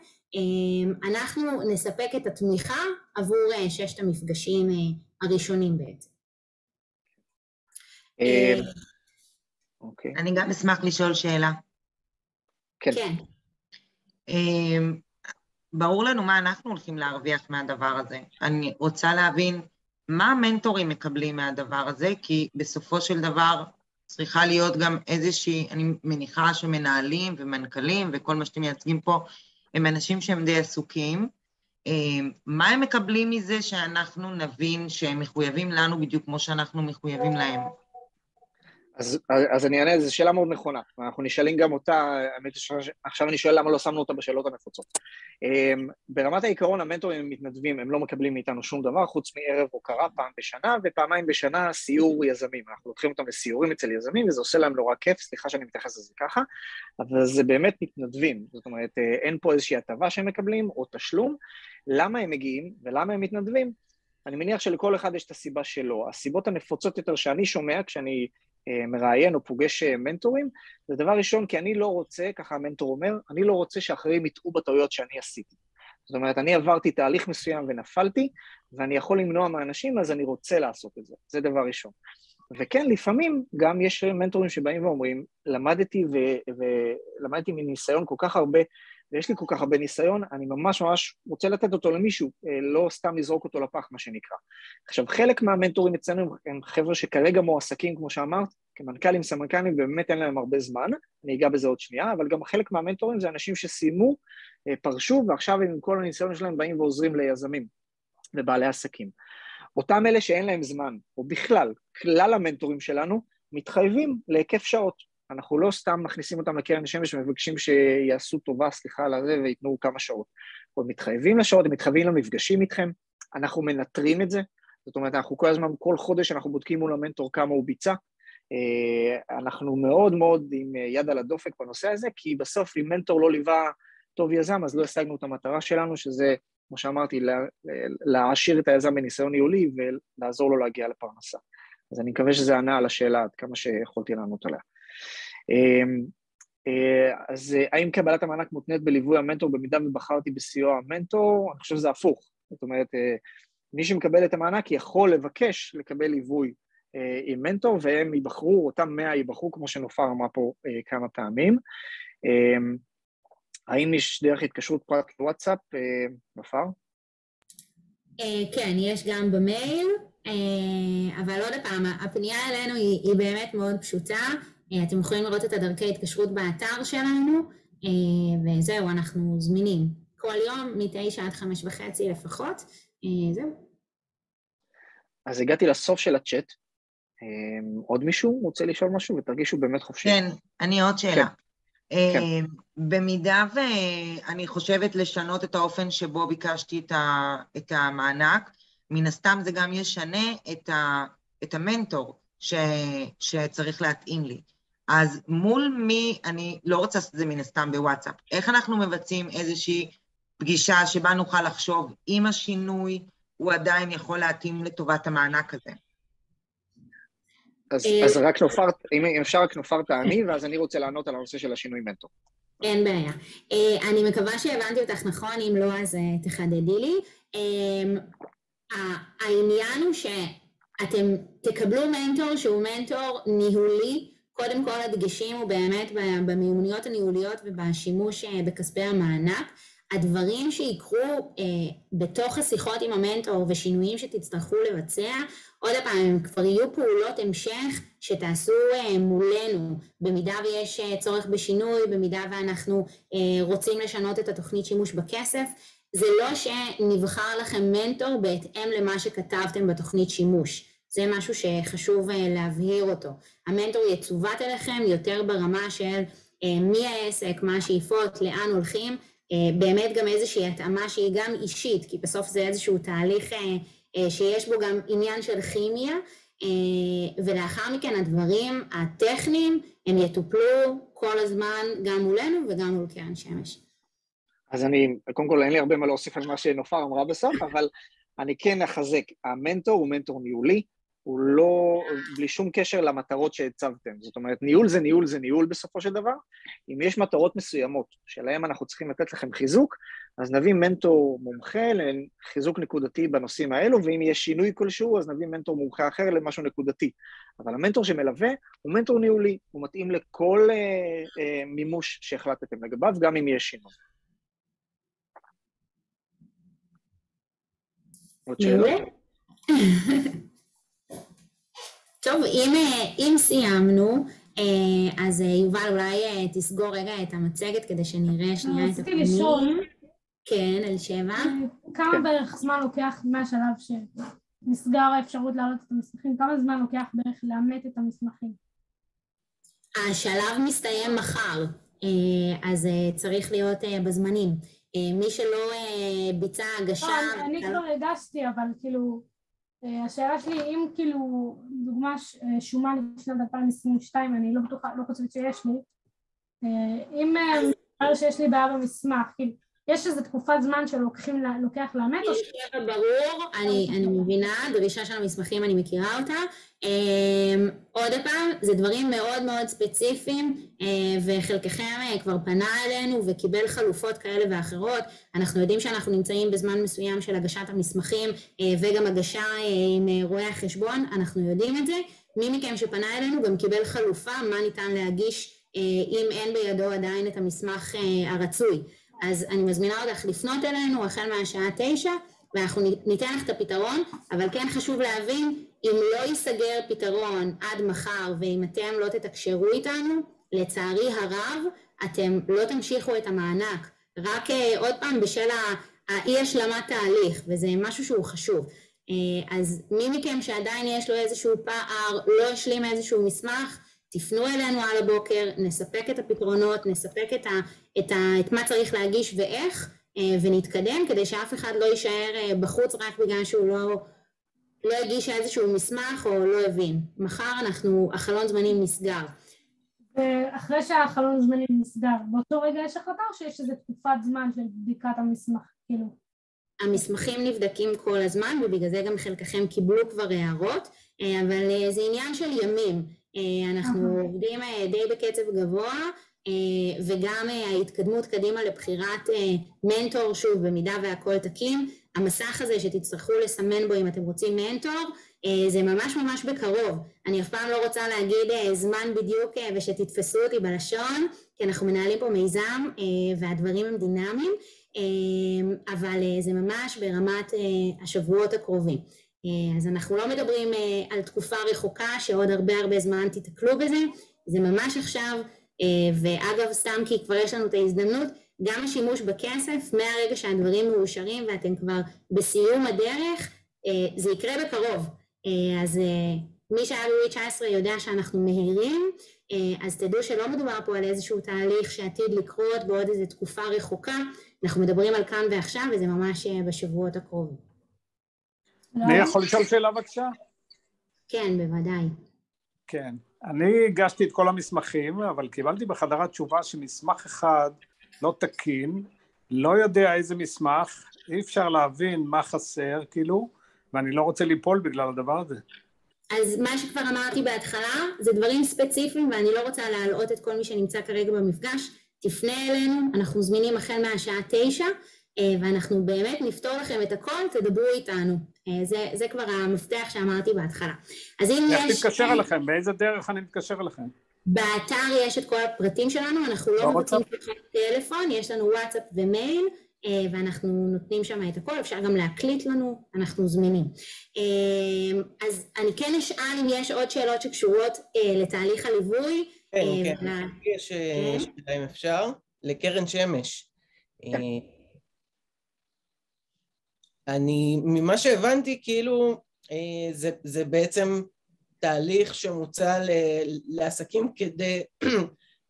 אנחנו נספק את התמיכה עבור 6 המפגשים הראשונים בעצם. אני גם אשמח לשאול שאלה. כן. ברור לנו מה אנחנו הולכים להרוויח מהדבר הזה. אני רוצה להבין מה המנטורים מקבלים מהדבר הזה, כי בסופו של דבר צריכה להיות גם איזושהי, אני מניחה שמנהלים ומנכ"לים וכל מה שאתם מייצגים פה, הם אנשים שהם די עסוקים. מה הם מקבלים מזה שאנחנו נבין שהם מחויבים לנו בדיוק כמו שאנחנו מחויבים להם? אז אני אענה, זו שאלה מאוד נכונה, אנחנו נשאלים גם אותה, עכשיו אני שואל למה לא שמנו אותה בשאלות הנפוצות. ברמת העיקרון, המנטורים הם מתנדבים, הם לא מקבלים מאיתנו שום דבר, חוץ מערב הוקרה פעם בשנה, ופעמיים בשנה סיור יזמים, אנחנו לוקחים אותם לסיורים אצל יזמים, וזה עושה להם נורא כיף, סליחה שאני מתייחס לזה ככה, אבל זה באמת מתנדבים, זאת אומרת, אין פה איזושהי הטבה שהם מקבלים, או תשלום, למה הם מגיעים ולמה הם מתנדבים? אני מניח שלכל אחד יש את הסיבה שלו, הסיבות הנפוצות יותר שאני שומע כשאני מראיין או פוגש מנטורים, זה דבר ראשון, כי אני לא רוצה, ככה המנטור אומר, אני לא רוצה שאחרים יטעו בטעויות שאני עשיתי. זאת אומרת, אני עברתי תהליך מסוים ונפלתי, ואני יכול למנוע מאנשים, אז אני רוצה לעשות את זה. זה דבר ראשון. וכן, לפעמים גם יש מנטורים שבאים ואומרים, למדתי מניסיון כל כך הרבה, ויש לי כל כך הרבה ניסיון, אני ממש רוצה לתת אותו למישהו, לא סתם לזרוק אותו לפח, מה שנקרא. עכשיו, חלק מהמנטורים אצלנו הם חבר'ה שכרגע מועסקים, כמו שאמרת, כמנכ"לים, סמנכ"לים, ובאמת אין להם הרבה זמן, אני אגע בזה עוד שנייה, אבל גם חלק מהמנטורים זה אנשים שסיימו, פרשו, ועכשיו עם כל הניסיון שלהם באים ועוזרים ליזמים, לבעלי עסקים. אותם אלה שאין להם זמן, או בכלל, כלל המנטורים שלנו, מתחייבים להיקף שעות. אנחנו לא סתם מכניסים אותם לקרן שמש ומבקשים שיעשו טובה, סליחה על זה, ויתנו כמה שעות. הם מתחייבים לשעות, הם מתחייבים למפגשים איתכם, אנחנו מנטרים את זה, זאת אומרת, אנחנו כל הזמן, כל חודש אנחנו בודקים מול המנטור כמה הוא ביצע, אנחנו מאוד מאוד עם יד על הדופק בנושא הזה, כי בסוף אם מנטור לא ליווה טוב יזם, אז לא השגנו את המטרה שלנו, שזה, כמו שאמרתי, להעשיר את היזם בניסיון ניהולי, ולעזור לו להגיע לפרנסה. אז אני מקווה שזה ענה על השאלה, עד כמה שיכולתי לענות עליה. אז האם קבלת המענק מותנית בליווי המנטור במידה ובחרתי בסיוע המנטור? אני חושב שזה הפוך. זאת אומרת, מי שמקבל את המענק יכול לבקש לקבל ליווי עם מנטור, והם ייבחרו, אותם 100 ייבחרו, כמו שנופר אמרה פה כמה פעמים. האם יש דרך התקשרות פרט לוואטסאפ, נופר? כן, יש גם במייל, אבל עוד פעם, הפנייה אלינו היא באמת מאוד פשוטה, אתם יכולים לראות את הדרכי התקשרות באתר שלנו, וזהו, אנחנו זמינים. כל יום, מ-9 עד 5:30 לפחות, זהו. אז הגעתי לסוף של הצ'אט. עוד מישהו רוצה לשאול משהו ותרגישו באמת חופשי? כן, אני עוד שאלה. כן. במידה ואני חושבת לשנות את האופן שבו ביקשתי את המענק, מן הסתם זה גם ישנה את המנטור שצריך להתאים לי. אז מול מי, אני לא רוצה לעשות את זה מן הסתם בוואטסאפ, איך אנחנו מבצעים איזושהי פגישה שבה נוכל לחשוב אם השינוי הוא עדיין יכול להתאים לטובת המענק הזה? אז רק נופר, אם אפשר רק נופר תעני, ואז אני רוצה לענות על הנושא של השינוי מנטור. אין בעיה. אני מקווה שהבנתי אותך נכון, אם לא אז תחדדי לי. העניין הוא שאתם תקבלו מנטור שהוא מנטור ניהולי, קודם כל הדגשים הוא באמת במיומנויות הניהוליות ובשימוש בכספי המענק. הדברים שיקרו בתוך השיחות עם המנטור ושינויים שתצטרכו לבצע, עוד פעם, הם כבר יהיו פעולות המשך שתעשו מולנו, במידה ויש צורך בשינוי, במידה ואנחנו רוצים לשנות את התוכנית שימוש בכסף, זה לא שנבחר לכם מנטור בהתאם למה שכתבתם בתוכנית שימוש. זה משהו שחשוב להבהיר אותו. המנטור יצוות אליכם יותר ברמה של מי העסק, מה השאיפות, לאן הולכים, באמת גם איזושהי התאמה שהיא גם אישית, כי בסוף זה איזשהו תהליך שיש בו גם עניין של כימיה, ולאחר מכן הדברים הטכניים הם יטופלו כל הזמן גם מולנו וגם מול קרן שמש. אז קודם כל אין לי הרבה מה להוסיף על מה שנופר אמרה בסוף, אבל אני כן אחזק, המנטור הוא מנטור ניהולי, הוא לא, בלי שום קשר למטרות שהצבתם. זאת אומרת, ניהול זה ניהול זה ניהול בסופו של דבר. אם יש מטרות מסוימות שלהם אנחנו צריכים לתת לכם חיזוק, אז נביא מנטור מומחה לחיזוק נקודתי בנושאים האלו, ואם יש שינוי כלשהו, אז נביא מנטור מומחה אחר למשהו נקודתי. אבל המנטור שמלווה הוא מנטור ניהולי, הוא מתאים לכל מימוש שהחלטתם לגביו, גם אם יש שינוי. עוד שאלות? טוב, אם סיימנו, אז יובל אולי תסגור רגע את המצגת כדי שנראה שנייה את רציתי לשאול. כן, אלשבע. כמה בערך זמן לוקח מהשלב שנסגר האפשרות להעלות את המסמכים? כמה זמן לוקח בערך לאמת את המסמכים? השלב מסתיים מחר, אז צריך להיות בזמנים. מי שלא ביצע הגשה... אני כבר הגשתי, אבל כאילו, השאלה שלי, אם כאילו, דוגמה שומה לשנת 2022, אני לא בטוחה, לא חושבת שיש לי, אם אומר שיש לי בעיה במסמך, כאילו, יש איזו תקופת זמן שלוקח לאמת? ברור, אני מבינה, דרישה של המסמכים אני מכירה אותה. עוד פעם, זה דברים מאוד מאוד ספציפיים, וחלקכם כבר פנה אלינו וקיבל חלופות כאלה ואחרות. אנחנו יודעים שאנחנו נמצאים בזמן מסוים של הגשת המסמכים, וגם הגשה עם רואי החשבון, אנחנו יודעים את זה. מי מכם שפנה אלינו גם קיבל חלופה, מה ניתן להגיש אם אין בידו עדיין את המסמך הרצוי. אז אני מזמינה אותך לפנות אלינו החל מהשעה 9, ואנחנו ניתן לך את הפתרון, אבל כן חשוב להבין, אם לא ייסגר פתרון עד מחר, ואם אתם לא תתקשרו איתנו, לצערי הרב, אתם לא תמשיכו את המענק, רק עוד פעם בשל האי השלמת תהליך, וזה משהו שהוא חשוב. אז מי מכם שעדיין יש לו איזשהו פער, לא השלים איזשהו מסמך, תפנו אלינו על הבוקר, נספק את הפתרונות, נספק את מה צריך להגיש ואיך, ונתקדם כדי שאף אחד לא יישאר בחוץ רק בגלל שהוא לא הגיש איזשהו מסמך או לא הבין. מחר החלון זמנים נסגר. ואחרי שהחלון זמנים נסגר, באותו רגע יש החלטה או שיש איזו תקופת זמן של בדיקת המסמך? כאילו? המסמכים נבדקים כל הזמן, ובגלל זה גם חלקכם קיבלו כבר הערות, אבל זה עניין של ימים. אנחנו עובדים די בקצב גבוה, וגם ההתקדמות קדימה לבחירת מנטור, שוב, במידה והכל תקים, המסך הזה שתצטרכו לסמן בו אם אתם רוצים מנטור, זה ממש ממש בקרוב. אני אף פעם לא רוצה להגיד זמן בדיוק ושתתפסו אותי בלשון, כי אנחנו מנהלים פה מיזם והדברים הם דינמיים, אבל זה ממש ברמת השבועות הקרובים. אז אנחנו לא מדברים על תקופה רחוקה שעוד הרבה זמן תתקלו בזה, זה ממש עכשיו, ואגב סתם כי כבר יש לנו את ההזדמנות, גם השימוש בכסף מהרגע שהדברים מאושרים ואתם כבר בסיום הדרך, זה יקרה בקרוב. אז מי שהיה ב-19 יודע שאנחנו מהירים, אז תדעו שלא מדובר פה על איזשהו תהליך שעתיד לקרות בעוד איזו תקופה רחוקה, אנחנו מדברים על כאן ועכשיו, וזה ממש בשבועות הקרובים. אני יכול לשאול שאלה בבקשה? כן, בוודאי. כן, אני הגשתי את כל המסמכים, אבל קיבלתי בחדר התשובה שמסמך אחד לא תקין, לא יודע איזה מסמך, אי אפשר להבין מה חסר, כאילו, ואני לא רוצה ליפול בגלל הדבר הזה. אז מה שכבר אמרתי בהתחלה, זה דברים ספציפיים, ואני לא רוצה להעלות את כל מי שנמצא כרגע במפגש, תפנה אלינו, אנחנו זמינים החל מהשעה 9, ואנחנו באמת נפתור לכם את הכל, תדברו איתנו. זה כבר המפתח שאמרתי בהתחלה. אז אם איך יש... תתקשר אליכם? באיזה דרך אני מתקשר אליכם? באתר יש את כל הפרטים שלנו, אנחנו לא מבצעים טלפון, יש לנו וואטסאפ ומייל, ואנחנו נותנים שם את הכל, אפשר גם להקליט לנו, אנחנו זמינים. אז אני כן אשאל אם יש עוד שאלות שקשורות לתהליך הליווי. כן, יש שאלה אם אפשר, לקרן שמש. ממה שהבנתי, כאילו, זה בעצם תהליך שמוצע לעסקים כדי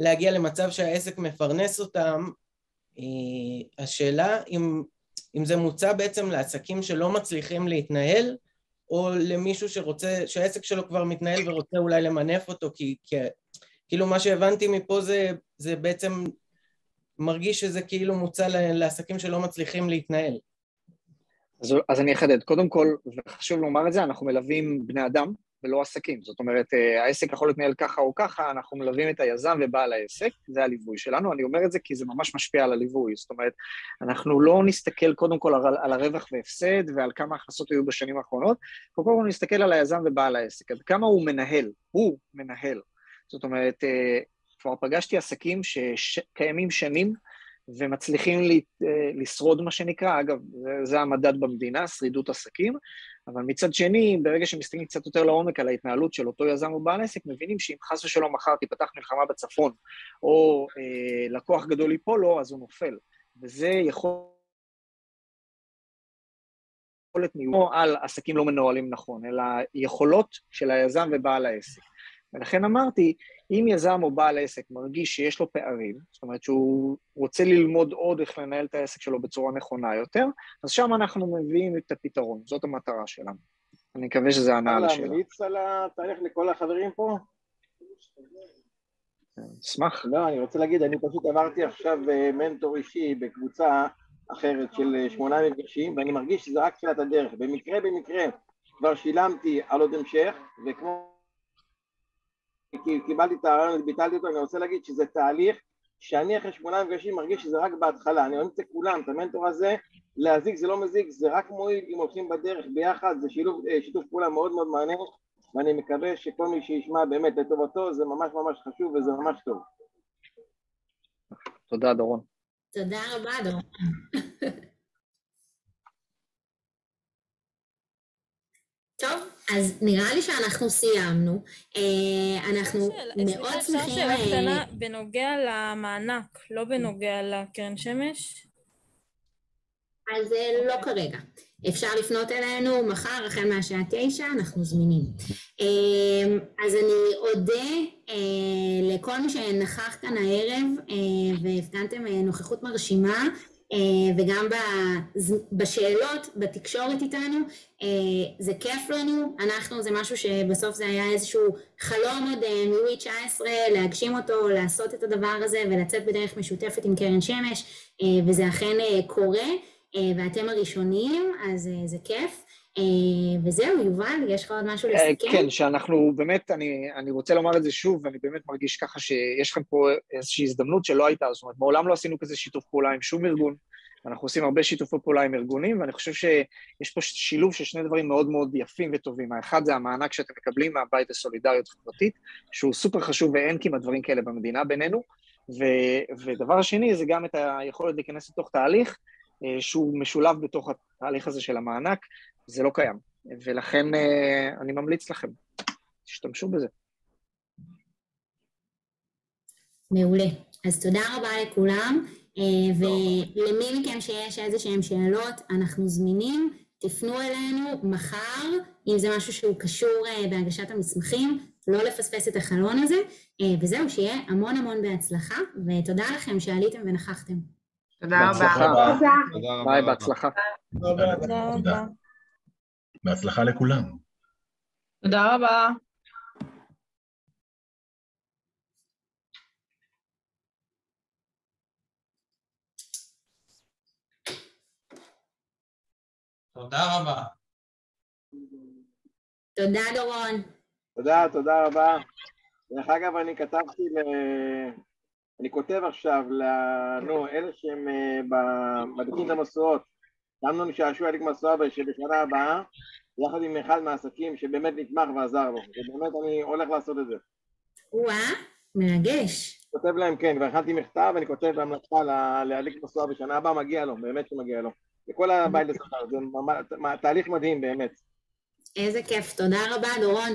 להגיע למצב שהעסק מפרנס אותם. השאלה אם זה מוצע בעצם לעסקים שלא מצליחים להתנהל, או למישהו שהעסק שלו כבר מתנהל ורוצה אולי למנף אותו, כי כאילו מה שהבנתי מפה זה בעצם מרגיש שזה כאילו מוצע לעסקים שלא מצליחים להתנהל. אז אני אחדד, קודם כל, וחשוב לומר את זה, אנחנו מלווים בני אדם ולא עסקים, זאת אומרת, העסק יכול להתנהל ככה או ככה, אנחנו מלווים את היזם ובעל העסק, זה הליווי שלנו, אני אומר את זה כי זה ממש משפיע על הליווי, זאת אומרת, אנחנו לא נסתכל קודם כל על הרווח והפסד ועל כמה הכנסות היו בשנים האחרונות, קודם כל נסתכל על היזם ובעל העסק, עד כמה הוא מנהל, זאת אומרת, כבר פגשתי עסקים שקיימים שנים, ומצליחים לשרוד מה שנקרא, אגב, זה המדד במדינה, שרידות עסקים, אבל מצד שני, ברגע שמסתכלים קצת יותר לעומק על ההתנהלות של אותו יזם או בעל עסק, מבינים שאם חס ושלום מחר תיפתח מלחמה בצפון, או לקוח גדול ייפול לו, אז הוא נופל. וזה יכולת ניהול על עסקים לא מנוהלים נכון, אלא יכולות של היזם ובעל העסק. ולכן אמרתי, אם יזם או בעל עסק מרגיש שיש לו פערים, זאת אומרת שהוא רוצה ללמוד עוד איך לנהל את העסק שלו בצורה נכונה יותר, אז שם אנחנו מביאים את הפתרון, זאת המטרה שלנו. אני מקווה שזה ענה על השאלה. להמליץ על התהליך לכל החברים פה? אשמח. לא, אני רוצה להגיד, אני פשוט עברתי עכשיו מנטור אישי בקבוצה אחרת של 8 מפגשים, ואני מרגיש שזה רק תחילת הדרך. במקרה כבר שילמתי על עוד המשך, וכמו כי קיבלתי את הרעיון, ביטלתי אותו, אני רוצה להגיד שזה תהליך שאני אחרי 8 מפגשים מרגיש שזה רק בהתחלה, אני רוצה כולם, את המנטור הזה, להזיק זה לא מזיק, זה רק מועיל אם הולכים בדרך ביחד, זה שיתוף פעולה מאוד מאוד מעניין, ואני מקווה שכל מי שישמע באמת לטובתו, זה ממש ממש חשוב וזה ממש טוב. תודה דורון. תודה רבה דורון. טוב, אז נראה לי שאנחנו סיימנו, אנחנו מאוד שמחים... אפשר שאלה קטנה בנוגע למענק, לא בנוגע לקרן שמש? אז לא כרגע, אפשר לפנות אלינו מחר החל מהשעה 9, אנחנו זמינים. אז אני אודה לכל מי שנכח כאן הערב והפגנתם נוכחות מרשימה, וגם בשאלות, בתקשורת איתנו, זה כיף לנו, זה משהו שבסוף זה היה איזשהו חלום עוד מ-19, להגשים אותו, לעשות את הדבר הזה ולצאת בדרך משותפת עם קרן שמש, וזה אכן קורה, ואתם הראשונים, אז זה כיף. וזהו, יובל, יש לך עוד משהו לסכם? כן, שאנחנו באמת, אני רוצה לומר את זה שוב, ואני באמת מרגיש ככה שיש לכם פה איזושהי הזדמנות שלא הייתה, זאת אומרת, מעולם לא עשינו כזה שיתוף פעולה עם שום ארגון, אנחנו עושים הרבה שיתופי פעולה עם ארגונים, ואני חושב שיש פה שילוב של שני דברים מאוד מאוד יפים וטובים. האחד זה המענק שאתם מקבלים מהבית לסולידריות חברתית, שהוא סופר חשוב ואין כמעט דברים כאלה במדינה בינינו, ודבר השני זה גם את היכולת להיכנס לתוך תהליך, שהוא משולב בתוך התהליך הזה של המענק, זה לא קיים, ולכן אני ממליץ לכם, תשתמשו בזה. מעולה, אז תודה רבה לכולם, ולמי מכם שיש איזה שהם שאלות, אנחנו זמינים, תפנו אלינו מחר, אם זה משהו שהוא קשור בהגשת המסמכים, לא לפספס את החלון הזה, וזהו, שיהיה המון המון בהצלחה, ותודה לכם שעליתם ונכחתם. תודה רבה. ביי, בהצלחה. תודה רבה. בהצלחה לכולם. תודה רבה. תודה רבה. תודה דורון. תודה רבה. דרך אגב, אני כותב עכשיו אלה שהם בדקות המסורות, שמנו שעשוע להדליק משואה שבשנה הבאה, יחד עם אחד מהעסקים שבאמת נתמך ועזר לו, ובאמת אני הולך לעשות את זה. מרגש. כותב להם, כן, והכנתי מכתב, אני כותב בהמלצה להדליק משואה בשנה הבאה, מגיע לו, באמת שמגיע לו. לכל הבית לסחר, זה תהליך מדהים באמת. איזה כיף, תודה רבה דורון.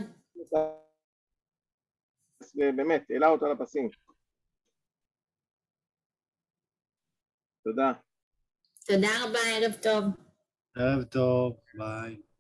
באמת, העלה אותו לפסים. תודה. תודה רבה, ערב טוב. ערב טוב, ביי.